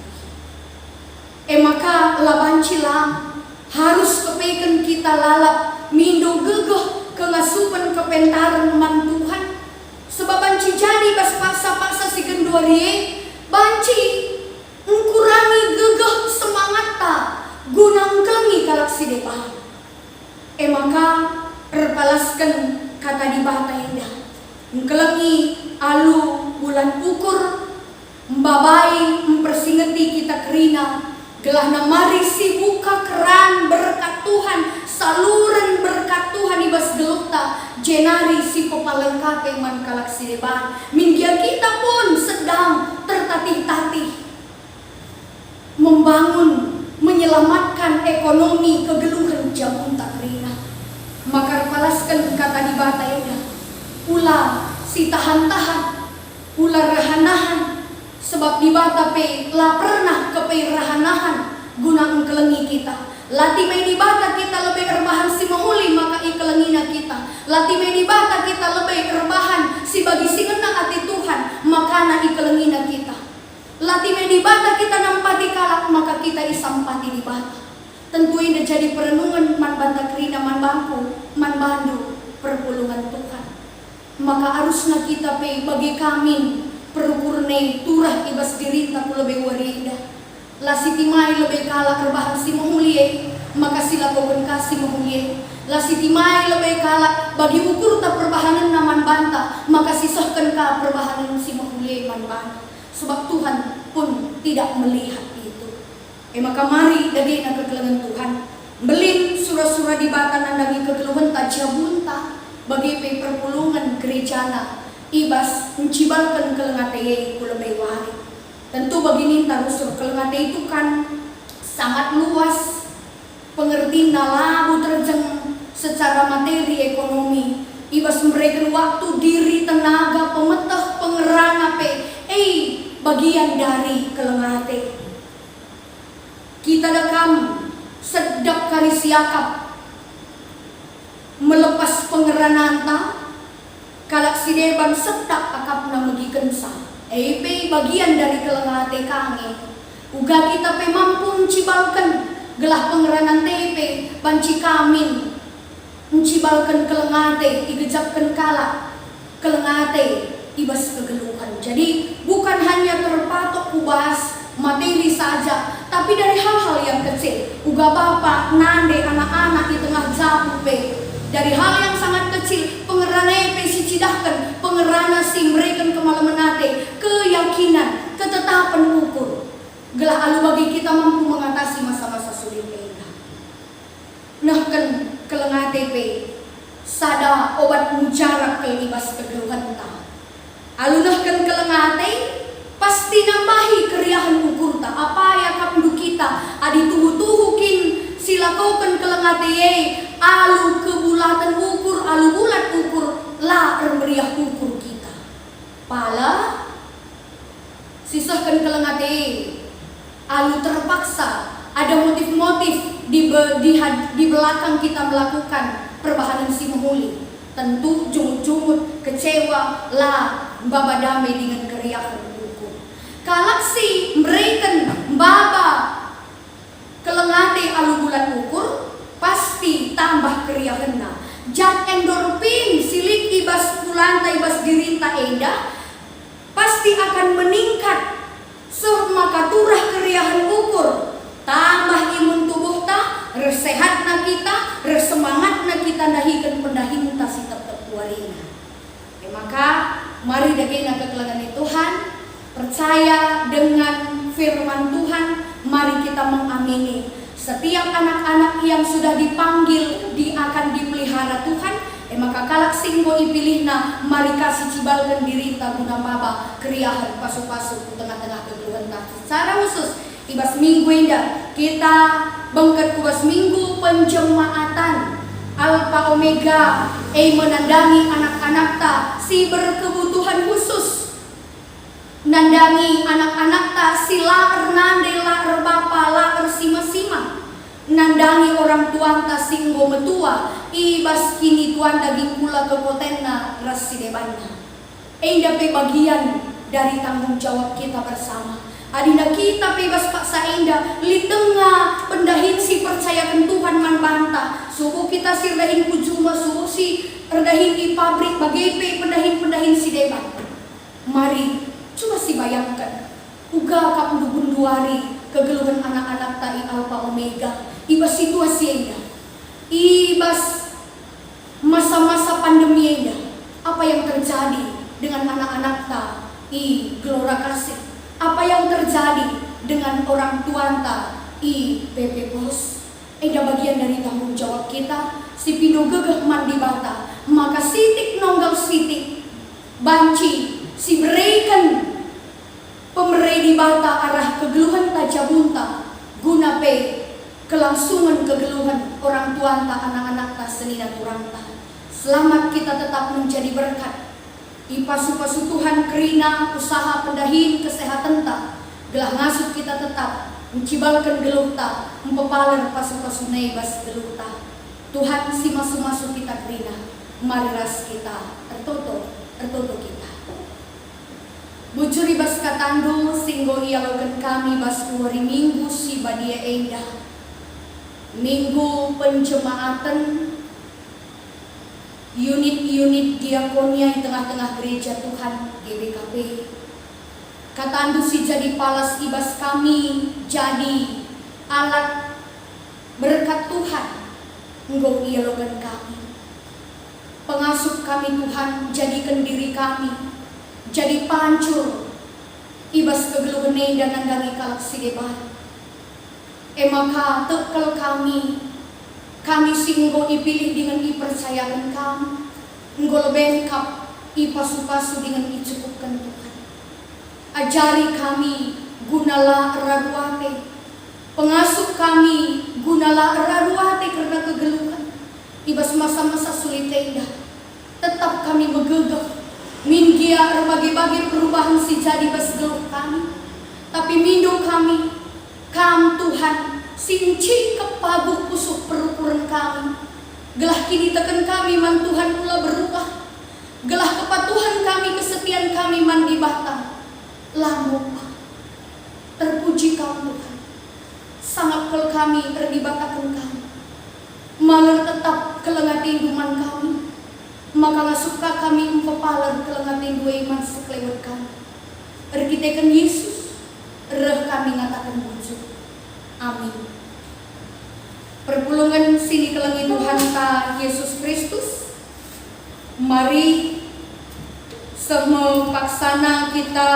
[SPEAKER 3] Maka labancila harus kepekan kita lalap mindo gegeh kengasupan kepentaran man Tuhan. Sebab banci jadi bas paksa-paksa si genduarie, banci ngkurangi gegeh semangat ta gunang kelengi kalak si depan. Maka terpalaskan kata di bata indah, ngkelengi alu bulan ukur, mbabai mempersingeti kita kerina, gelah namari si buka keran berkat Tuhan, saluran berkat Tuhan ibas gelukta, jenari si popalengkate man kalak si depan. Minggia kita pun sedang tertatih-tatih membangun, menyelamatkan ekonomi kegeluhan jamun tak rina. Maka palaskan kata di bata eda. Ulah si tahan-tahan, ulah rahanahan. Sebab di bata pe lah pernah kepe rahanahan guna kelengi kita. Lati may di bata kita lebih erbahan si mahuli maka ikelengina kita. Lati may di bata kita lebih erbahan si bagi singena ati Tuhan maka na ikelengina kita. Lati may di bata kita nampati kalak maka kita isampati di bata. Tentu ini jadi perenungan man banta kerina man bangku man bandu perpulungan Tuhan. Maka harusnya kita pe bagi kami perukurne turah ibas dirita ku lebih warinda. La siti mai lebih kalah kerbahan si mahulie maka sila kogen kasih mahulie. La siti mai lebih kalah bagi ukur tak perbahanan naman banta maka sisahkan ka perbahanan si mahulie man banta. Sebab Tuhan pun tidak melihat itu. Maka mari dagi na kegelengan Tuhan. Belin surah-surah di bata nandagi kegeluhan tajabunta bagi pe perpulungan gerejana ibas mencibalkan kelengate ku lebih wari. Tentu begini tarusur kelengate itu kan sangat luas pengertian labu terjeng secara materi ekonomi. Ibas memberikan waktu diri tenaga pemetah pengerana pe bagian dari kelengate. Kita dekam sedap kali siakap melepas pengeranaan ta kalak si deban setak akap na magikan sa. Bagian dari kelengate kange. Uga kita pe mampu mencibalkan gelah pengeranan tepe banci kamin. Mencibalkan kelengate, igejapkan kalak kelengate ibas kegeluhan. Jadi bukan hanya terpatok kubahas materi saja, tapi dari hal-hal yang kecil. Uga bapak, nande, anak-anak di tengah jabu pe. Dari hal yang sangat kecil, pengerana pe si cidahkan, pengerana si mereka kemalamanate, keyakinan, ketetapan ukur. Gelah alu bagi kita mampu mengatasi masa-masa sulit kita. Nah kan kelengate pe, sada obat mujarab kelibas kegeluhan ta. Alu nah kan kelengate, pasti nambahi keriahan ukur ta. Apa ya kapdu kita, adi tuhu-tuhukin silakokan kelengate alu kebulatan ukur, alu bulat ukur, la meriah ukur kita. Pala sisahkan kelengate, alu terpaksa ada motif-motif di belakang kita melakukan perbahanan si mahuli. Tentu jumut-jumut, kecewa, la baba damai dengan keriahan ukur. Kalak si mereka baba kelengate alu bulat ukur, pasti tambah keriahanna. Zat endorfin silik ibas pulanta ibas dirinta enda pasti akan meningkat. Maka turah keriahan ukur, tambah imun tubuh ta, resehatna kita, resemangatna kita dahikan pendahinta si tetap warina. Maka mari dagina kekelangan Tuhan, percaya dengan firman Tuhan, mari kita mengamini. Setiap anak-anak yang sudah dipanggil akan dipelihara Tuhan, maka kalak singgo ipilihna, mari kasih cibalkan diri ta guna baba keriahan pasu-pasu di tengah-tengah kegeluhan ta. Secara khusus ibas minggu indah kita bangkat kubas minggu penjemaatan Alpha Omega menandangi anak-anak ta si berkebutuhan khusus, nandangi anak-anak ta si laer nande laer bapa laer sima-sima, nandangi orang tua ta singgo metua ibas kini tuan daging pula kepotenna rasi debana. Dapat bagian dari tanggung jawab kita bersama. Adina kita bebas paksa indah li tengah pendahin si percayakan Tuhan man banta. Subuh kita sirdahin kujuma subuh si erdahin di pabrik bagai pendahin si deban. Mari coba si bayangkan. Uga kap bunduari kegeluhan anak-anak tadi Alpha Omega. Ibas situasi indah. Ibas masa-masa pandemi indah. Apa yang terjadi dengan anak-anak tadi Gelora Kasih? Apa yang terjadi dengan orang tua i PP Pos? Bagian dari tanggung jawab kita. Si Pino gegeh mandi bata, maka sitik nonggal sitik banci si berikan pemerei di bata arah kegeluhan tajabunta guna pe kelangsungan kegeluhan orang tua ta anak-anak ta senina turang ta. Selamat kita tetap menjadi berkat. Ipasu-pasu Tuhan kerina usaha pendahin kesehatan ta. Gelah ngasut kita tetap mencibalkan geluh ta, mempepaler pasu-pasu nebas geluh ta. Tuhan si masu-masu kita kerina, mari ras kita ertoto kita. Bujuri bas katandu singgo ialogan kami bas hari Minggu si badia endah. Minggu penjemaatan unit-unit diakonia di tengah-tengah gereja Tuhan GBKP. Katandu si jadi palas ibas kami jadi alat berkat Tuhan. Engkau ialogan kami. Pengasuh kami Tuhan jadikan diri kami jadi pancur ibas kegeluhan dan nandangi kalak sidebar. Maka tekel kami singgo ipilih dengan ipercayakan kami. Engkau lebengkap ipasu-pasu dengan icukupkan Tuhan. Ajari kami gunalah raruate. Pengasuh kami gunalah raruate karena kegeluhan. Ibas masa-masa sulit indah. Tetap kami megegah. Minggia berbagai-bagai perubahan si jadi bas geluh kami. Tapi mindo kami kam Tuhan sinci kepaguh pusuk perukuran kami. Gelah kini tekan kami man Tuhan pula berubah. Gelah kepatuhan kami kesetiaan kami man dibatang. Lamupa terpuji kau Tuhan. Sangat kel kami erdibatakan kami. Maler tetap kelengat induman kami. Maka ngasuka kami empepalar kelengat indu iman sekelewat kami. Erkitekan Yesus reh kami ngatakan wujud. Amin. Perpulungan sini kelengi Tuhan ta Yesus Kristus. Mari semua paksana kita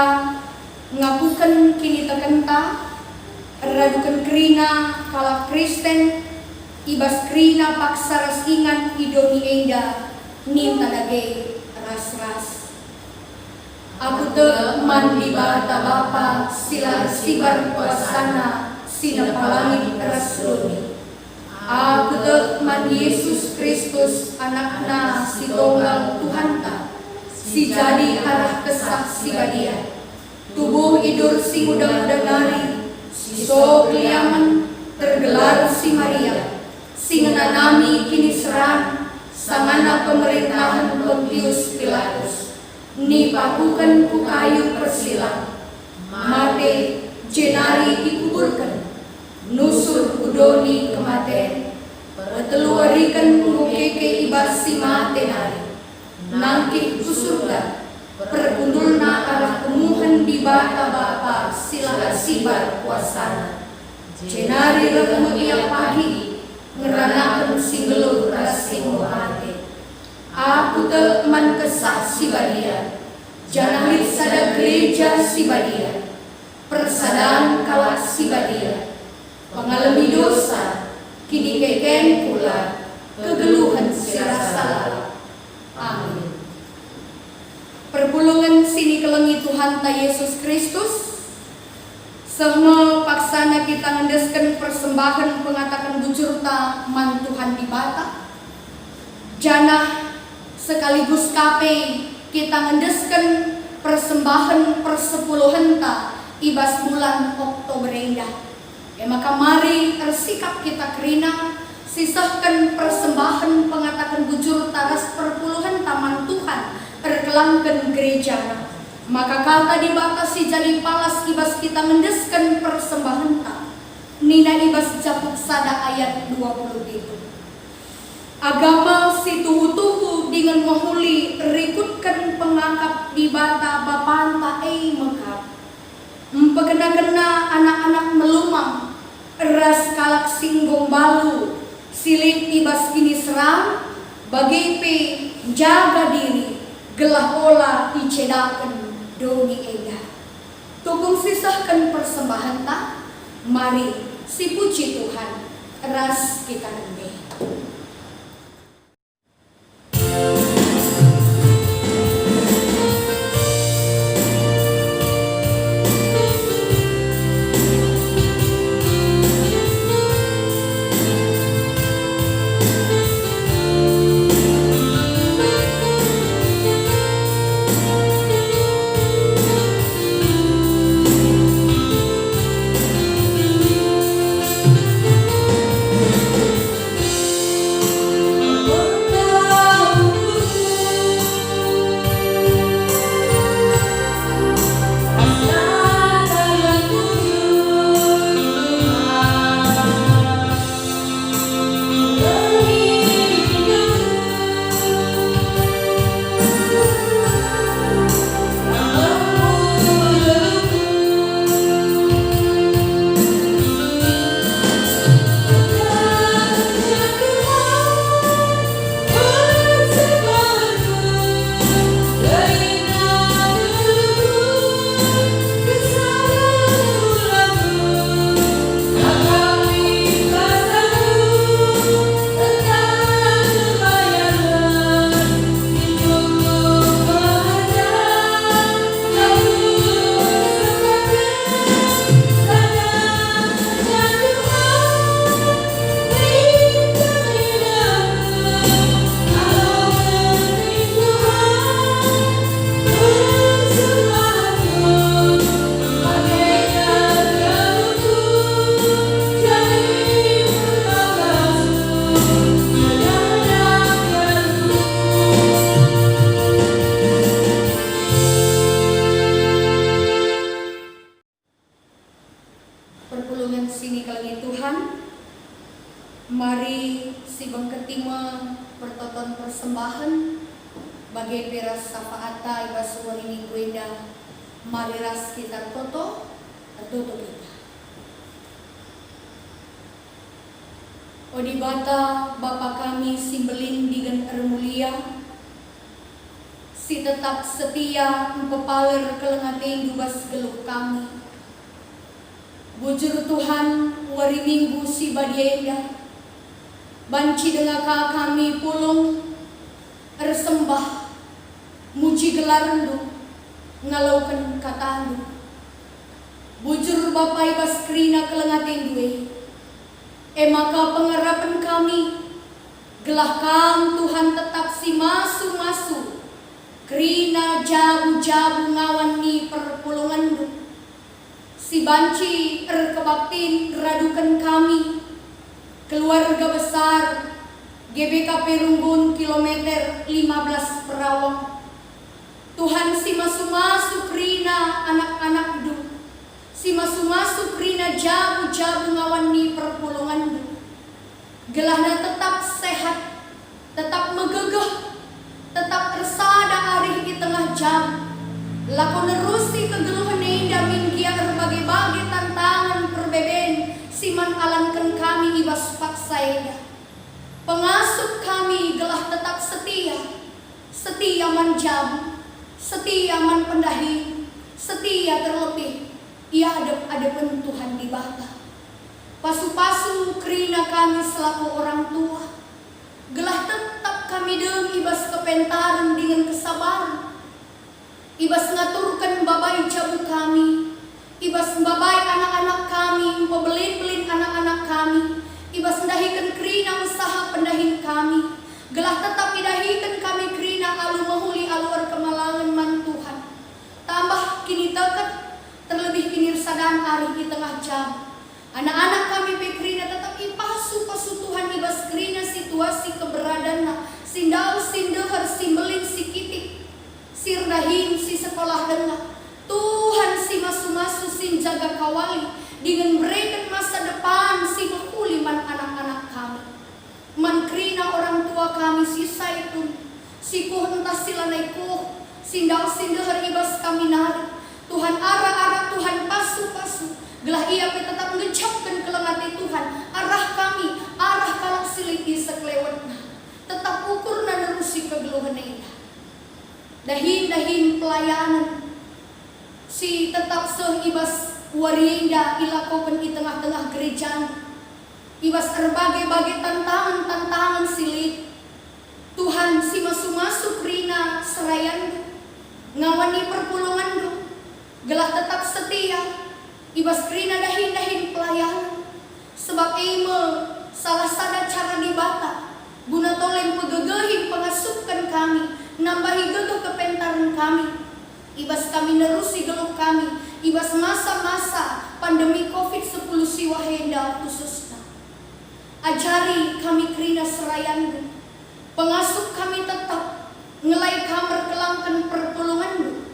[SPEAKER 3] ngakukan kini tekenta. Radukan kerina kalak Kristen. Ibas kerina paksa ras ingat idoni enda. Ninta dage ras-ras. Aku te mandi bata bapa sila sibar kuasana sina palangit rasulni. Aku te mandi Yesus Kristus anakna si tunggal Tuhan ta si jadi arah kesah si badia. Tubuh idur si muda-muda nari si so keliaman tergelar si Maria si ngenanami kini serang samana pemerintahan Pontius Pilatus. Ni pakukan ku kayu persilang. Mate jenari dikuburkan. Nusur kudoni kematen. Perteluarikan ku keke ibas si mate nari. Nangkit ku surga. Perkundulna arah kemuhan di bata bapa sila sibar kuasana. Jenari rekmu ia pagi. Ngeranakan si geluh rasing hati. Aku teman kesah si badia. Janahit sada gereja si badia. Persadaan kalak si badia. Pengalami dosa. Kini keken pula. Kegeluhan si rasa. Amin. Perpulungan sini kelengi Tuhan ta Yesus Kristus. Semua paksana kita ngendeskan persembahan pengatakan bujur ta man Tuhan di bata. Janah sekaligus kape kita ngendeskan persembahan persepuluhan ta ibas bulan Oktober indah. Maka mari tersikap kita kerina sisahkan persembahan pengatakan bujur taras perpuluhan taman Tuhan erkelangkan gereja. Maka kata dibatasi jadi palas ibas kita mendeskan persembahan tak. Nina ibas japuk sada ayat 20 itu. Agama si tuhu-tuhu dengan mahuli rikutkan pengakap di bata bapanta mekap. Empekena-kena anak-anak melumang. Eras kalak singgong balu. Silit ibas kini seram. Bagi pe jaga diri. Gelah olah icedakan. Doni eda. Tunggu sisahkan persembahan tak. Mari si puji Tuhan. Ras kita nembe. Mari si bengketima pertoton persembahan bagi peras safaata ibas warini kuenda. Mari ras kita toto tertutup kita. Odibata Bapa kami si belin digen mulia, si tetap setia empepaler kelengating dubas geluh kami. Bujur Tuhan wari minggu si badienda, banci dengaka kami pulung ersembah, muji gelarndu, ngalaukan katandu. Bujur Bapa ibas krina kelengating duwe, maka pengharapan kami, gelah kam Tuhan tetap si masu-masu, krina jabu-jabu ngawan ni perpulungandu. Si banci kebaktin radukan kami, keluarga besar GBKP Runggun kilometer 15 Perawang. Tuhan si masu-masu krina anak-anak du, si masu-masu krina jabu-jabu ngawan ni perpulungan du. Gelahna tetap sehat, tetap megegeh, tetap tersada arih di tengah jam. Lakon nerusi kegeluhan indah minggia berbagai-bagai tantangan perbeben, siman alankan kami ibas paksaida. Pengasuh kami gelah tetap setia, setia manjam, setia man pendahi, setia terlebih ia adep-adepen Tuhan di bata. Pasu-pasu krina kami selaku orang tua, gelah tetap kami deng ibas kepentaran dengan kesabaran. Ibas ngaturkan babai jabu kami, ibas babai anak-anak kami, pebelin-belin anak-anak kami, ibas mendahikan krina usaha pendahin kami, gelah tetap idahikan kami krina alu mahuli aluar kemalangan man Tuhan. Tambah kini teket, terlebih kini sadaan ari di tengah jam. Anak-anak kami pekrina tetap ipasu-pasu Tuhan ibas krina situasi keberadaan sindau sindehar simbelin si kitik, sirdahin si sekolah dengar. Tuhan si masu-masu sin jaga kawali dengan berikan masa depan si bekuliman anak-anak kami. Mankrina orang tua kami si saitun, si kuh entah silanai kuh, sindau sindehar ibas kami nari. Tuhan arah-arah Tuhan pasu-pasu, gelah ia tetap ngecapkan kelengati Tuhan. Arah kami, arah kalak siliti sekelewatna, tetap ukur na nerusi kegeluhan indah. Dahin pelayanan si tetap ibas warienda ilakokan di tengah-tengah gereja. Ibas berbagai-bagai tantangan silit. Tuhan si masu-masu krina serayan ngawani perpulungan du, gelah tetap setia ibas krina dahin pelayanan. Sebab ime salah sada cara dibata guna toleng pegegehin pengasupkan kami, nambahi gegeh kepentaran kami. Ibas kami nerusi geluh kami, ibas masa-masa pandemi COVID-10 si wahenda khususnya. Ajari kami krina serayandu, pengasuh kami tetap ngelai kamar kelangkan pertolongandu.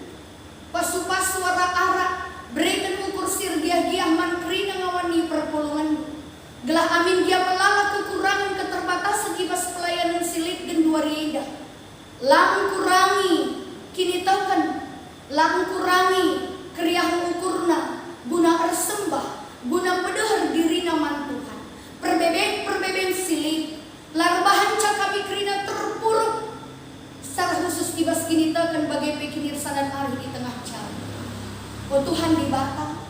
[SPEAKER 3] Pasu-pasu arak-arak, berikan ukur sirgiah-giah man krina ngawani pertolongandu. Gelah amin dia melala kekurangan keterbatasan ibas pelayanan silit dan duarienda. Lang kurangi kini token, lang kurangi kriah ukurna guna ersembah, guna pedehar dirina man Tuhan. Perbeben silit, larbahan kami krina terpuruk. Secara khusus ibas kini token bagai pekinir sadan ari di tengah jalan. Oh Tuhan di Batam,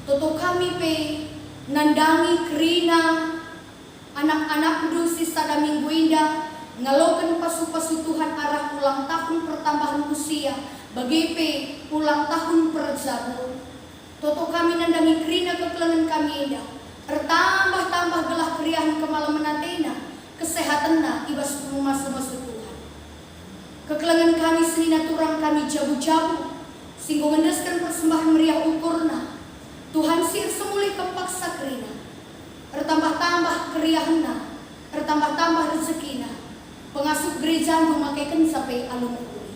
[SPEAKER 3] toto kami pe nandangi krina anak-anak du si sada minggu indah ngalokan pasu-pasu Tuhan arah ulang tahun pertambahan usia bagi pe ulang tahun perzabur. Toto kami nandangi krina kekelengan kami indah bertambah-tambah gelah kriahan kemalaman atena kesehatanna ibas masu-masu Tuhan. Kekelengan kami senina turang kami jabu-jabu singgo mendeskan persembahan meriah ukurna. Tuhan sir semuli kepaksa krina, bertambah-tambah keriahna, bertambah-tambah rezekina. Pengasuh gereja memakaikan sampai alun kuli.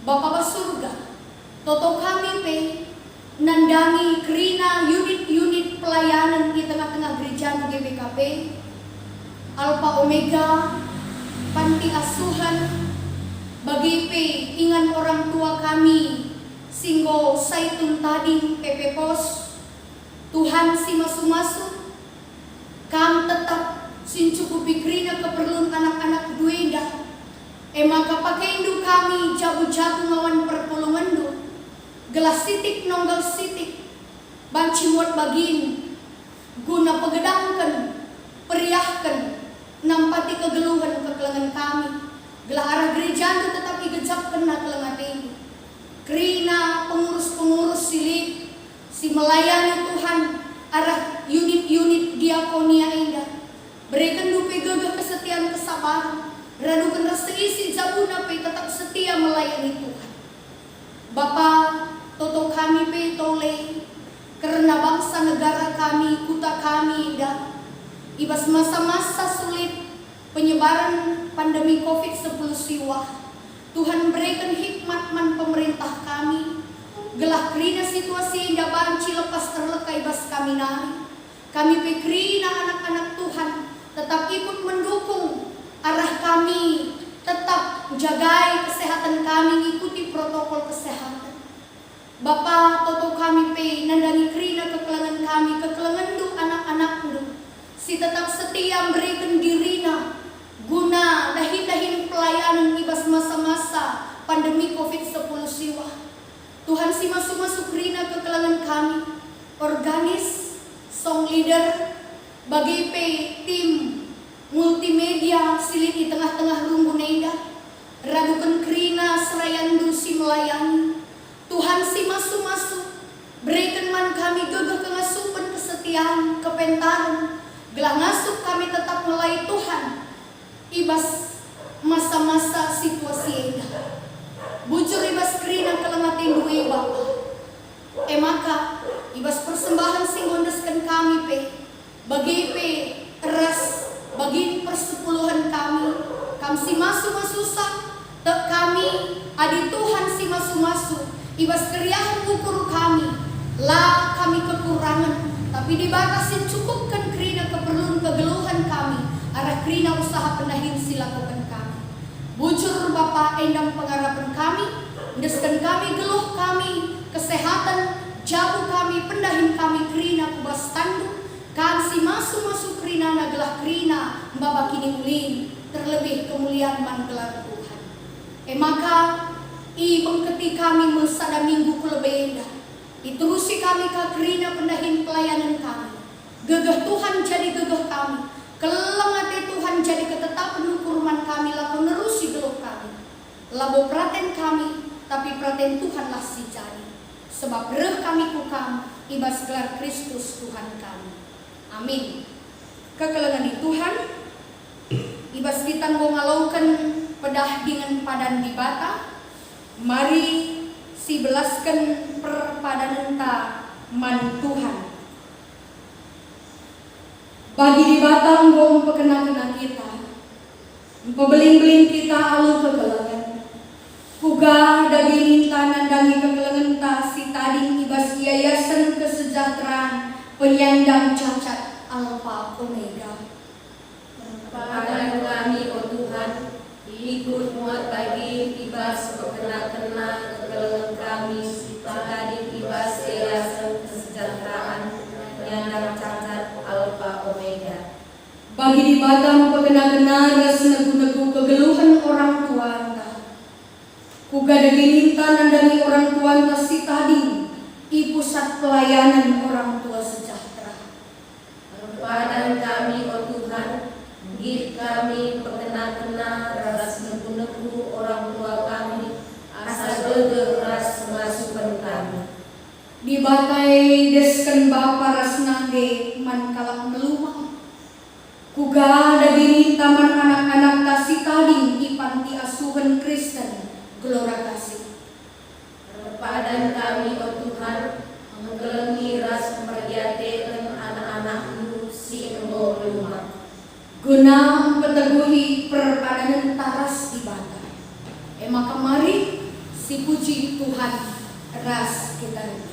[SPEAKER 3] Bapa surga, toto kami pe nandangi krina unit-unit pelayanan di tengah-tengah gereja GBKP. Alpha Omega, panti asuhan, bagi ingan orang tua kami, singgo saitun tading PP Pos, Tuhan si masu-masu, kam tetap sincukupi krina keperluan anak-anak dueda, maka pakaindo kami jabu-jabu ngawan perpulungandu, gelas sitik nonggal sitik, banci muat bagin, guna pegedangkan, periahkan, nampati kegeluhan kekelangan kami, gelah arah gereja itu tetap igejapkan na kelengat ini. Krina pengurus-pengurus silip, si melayani Tuhan, arah unit-unit diakonia indah, berikan dupe gagah kesetiaan kesabaran, radukan rasa isi jabuna pe tetap setia melayani Tuhan. Bapa, toto kami pe tole, karena bangsa negara kami, kuta kami indah, ibas masa-masa sulit penyebaran pandemi COVID-19 siwa, Tuhan berikan hikmat man pemerintah kami, gelah krina situasi indah banci lepas terlekai bas kami nari, kami pikrina anak-anak Tuhan tetap ikut mendukung arah kami, tetap jagai kesehatan kami, ikuti protokol kesehatan. Bapa toto kami pe nandani krina kekelangan kami, kekelangan du anak-anak du, si tetap setia berikan dirina guna dahin-dahin pelayanan ibas masa-masa pandemi COVID-19 siwa. Tuhan si masuk-masuk rina kekelangan kami, organis, song leader, bagi tim multimedia silit di tengah-tengah rumbun indah, radukan krina serayandu si melayani. Tuhan si masuk-masuk, berikan man kami gagah kengasupan kesetiaan, kepentaran, gelah ngasup kami tetap melai Tuhan, ibas masa-masa situasi indah. Bujur ibas krina kelematin duwe Bapa. Maka ibas persembahan sing ngondeskan kami pe, bagi eras, bagi persepuluhan kami si masu-masusa, tek kami adi Tuhan si masu-masu, ibas keriahan ukur kami, lah kami kekurangan, tapi dibatasi cukupkan krina keperluan kegeluhan kami, arah krina usaha pendahin silakukan kami. Bujur Bapa endang pengharapan kami, deskan kami geluh kami, kesehatan, jabu kami, pendahin kami krina kubas tandu, kan si masu-masu krina nagelah krina mbaba kini ulin, terlebih kemuliaan man gelar Tuhan. Maka bengketi kami mesada minggu kulebenda, iterusi kami ka krina pendahin pelayanan kami, gegah Tuhan jadi gegah kami, kelengate Tuhan jadi ketetapan hukuman kami, laku nerusi geluh kami, labo praten kami, tapi praten Tuhanlah si jadi, sebab reh kami kukam, ibas gelar Kristus Tuhan kami. Amin. Kekelengan di Tuhan, ibas ditanggung ngalaukan pedah dengan padan di bata, mari si belaskan perpadanan ta man Tuhan. Bagi di batang gong pekena-kena kita, pebeling-beling kita alu kekelengan, kuga daging tanah dangi kekelengan ta si tading ibas yayasan kesejahteraan penyandang cacat Alpha Omega.
[SPEAKER 5] Padan kami, oh Tuhan, ikut muat bagi ibas pekena-kena kekelengan kami, si tading ibas yayasan kesejahteraan penyandang cacat Alpha Omega.
[SPEAKER 3] Bagi di batang pekena-kena ras negu-negu kegeluhan orang tua anta, kuga daging nandangi orang tua anta si tading i pusat pelayanan orang tua sejahtera.
[SPEAKER 5] Padan kami, oh Tuhan, git kami pekena-kena ras negu-negu orang tua kami, asa gege ras masukan kami.
[SPEAKER 3] Di batai desken Bapa ras nangge man kalak melumah, kuga daging taman anak-anak tasi tading i panti asuhan Kristen Gelora Kasih.
[SPEAKER 5] Padan kami, oh Tuhan, menggelengi ras mempergiatekan anak-anak-Mu si engkau rumah,
[SPEAKER 3] guna peteguhi perpadanan taras di batai. Maka mari si puji Tuhan ras kita ini.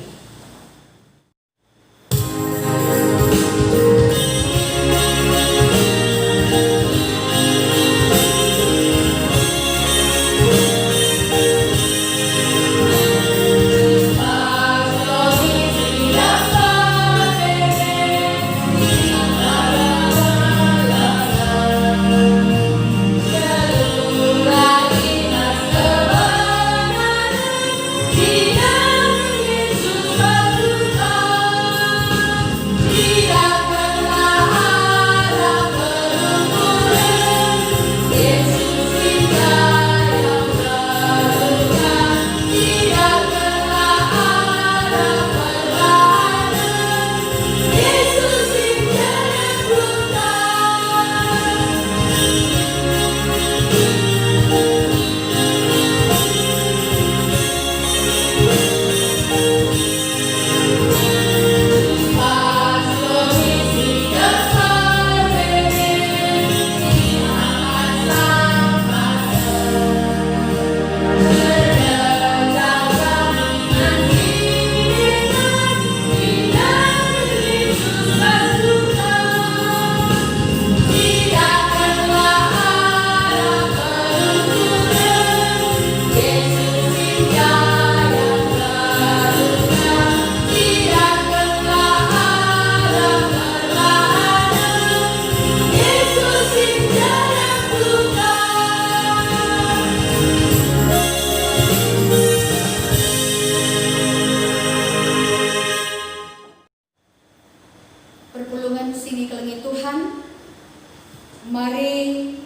[SPEAKER 3] Mari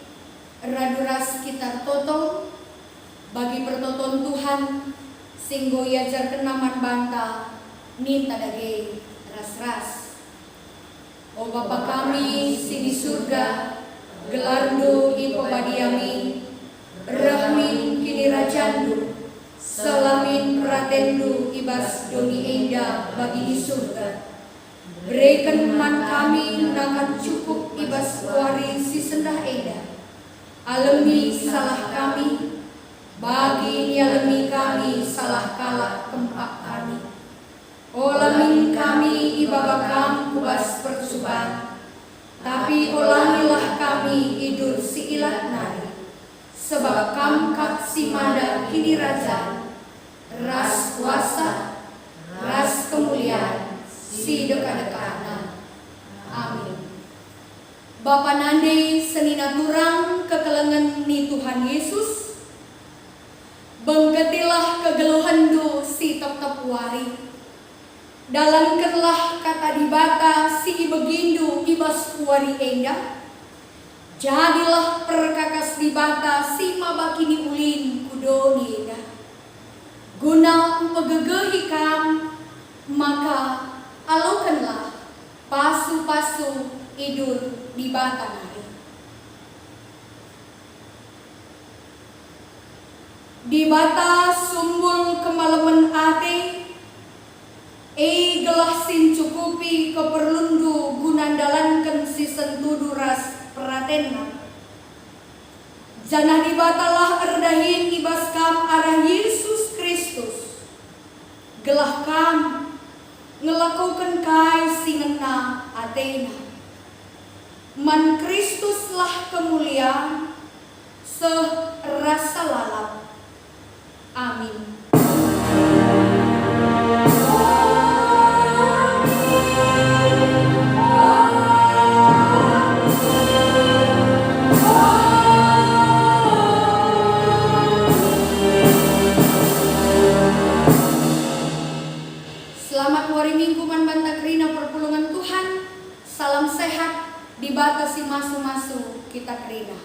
[SPEAKER 3] raduras kita toto bagi pertoton Tuhan singgo yajar kenaman banta minta dage ras-ras. O Bapa kami si di surga, gelardo ipobadiami, rahmin kini rajandu, selamin pratendu ibas doni enda bagi di surga. Berikan man kami nakan cukup ibas wari si sendah enda. Alemi salah kami, bagi alemi kami salah kalah kempak kami. Olamin kami ibabakam kubas percubaan, tapi olangilah kami idur si ilat nari. Sebab kamkat si mada kini raja, ras kuasa, ras kemuliaan, si dekat-dekatan. Amin. Bapa nande senina turang kekelengan ni Tuhan Yesus, bengketilah kegeluhandu si tetap wari. Dalamkanlah kata dibata si begindu ibas wari enda. Jadilah perkakas dibata si mabakini ulin kudoni enda. Guna pegegehi kam, maka alukanlah pasu-pasu idur di bata nari. Di bata sumbul kemalaman ate, gelah sin cukupi keperlundu gunandalankan si sentudu ras pratenna. Janah dibatalah erdahin ibas kam arah Yesus Kristus. Gelah kam ngelakukan kai singena atena. Man Kristus lah kemuliaan serasa lalap. Amin. Selamat hari Minggu man banta krina perpulungan Tuhan. Salam sehat dibatasi masu-masu kita krina.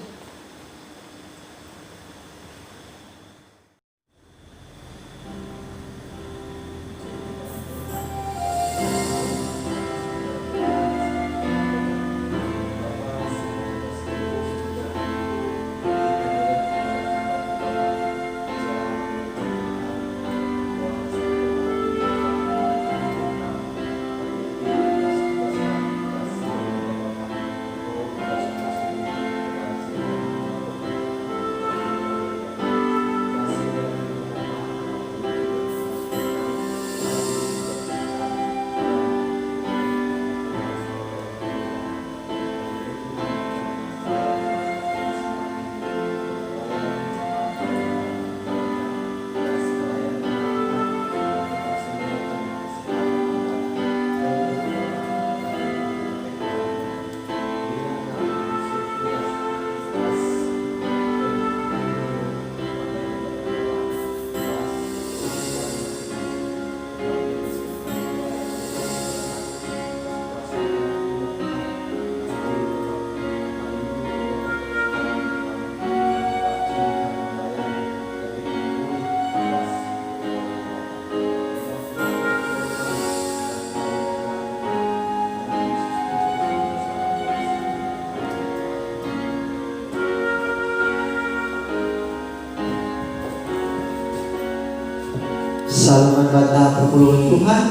[SPEAKER 4] Salam banta perpulungan Tuhan.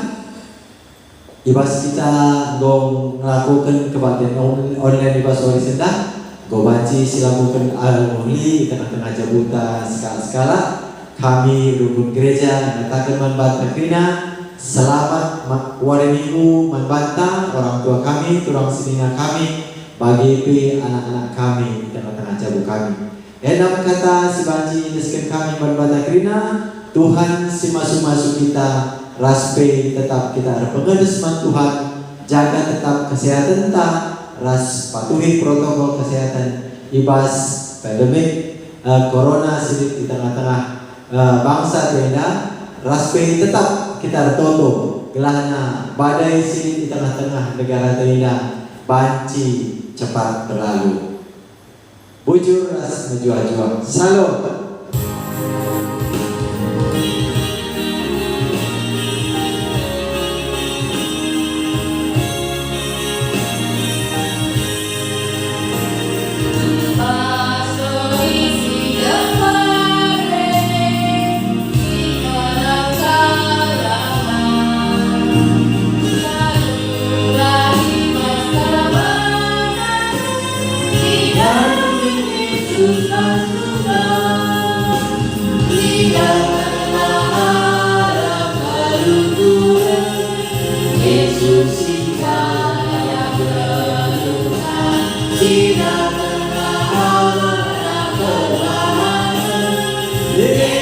[SPEAKER 4] Ibas kita gong melakukan kebaktian online ibas ori sedang. Go banci silakukan alumni tengah-tengah jabutan skala-skala. Kami rukun gereja nyatakan manbanta krina. Selamat hari Minggu manbanta orang tua kami, turang sedina kami, bagi anak-anak kami tengah-tengah jabu kami. Dalam kata si banci desken kami manbanta krina. Tuhan si masuk-masuk kita raspe tetap kita pengedes man Tuhan, jaga tetap kesehatan kita, ras patuhi protokol kesehatan ibas pandemik corona sidik di tengah-tengah bangsa tenda, raspe tetap kita tutup gelahnya badai sidik di tengah-tengah negara tenda banci cepat berlalu. bujur ras menjual-jual. Salam.
[SPEAKER 6] Yeah.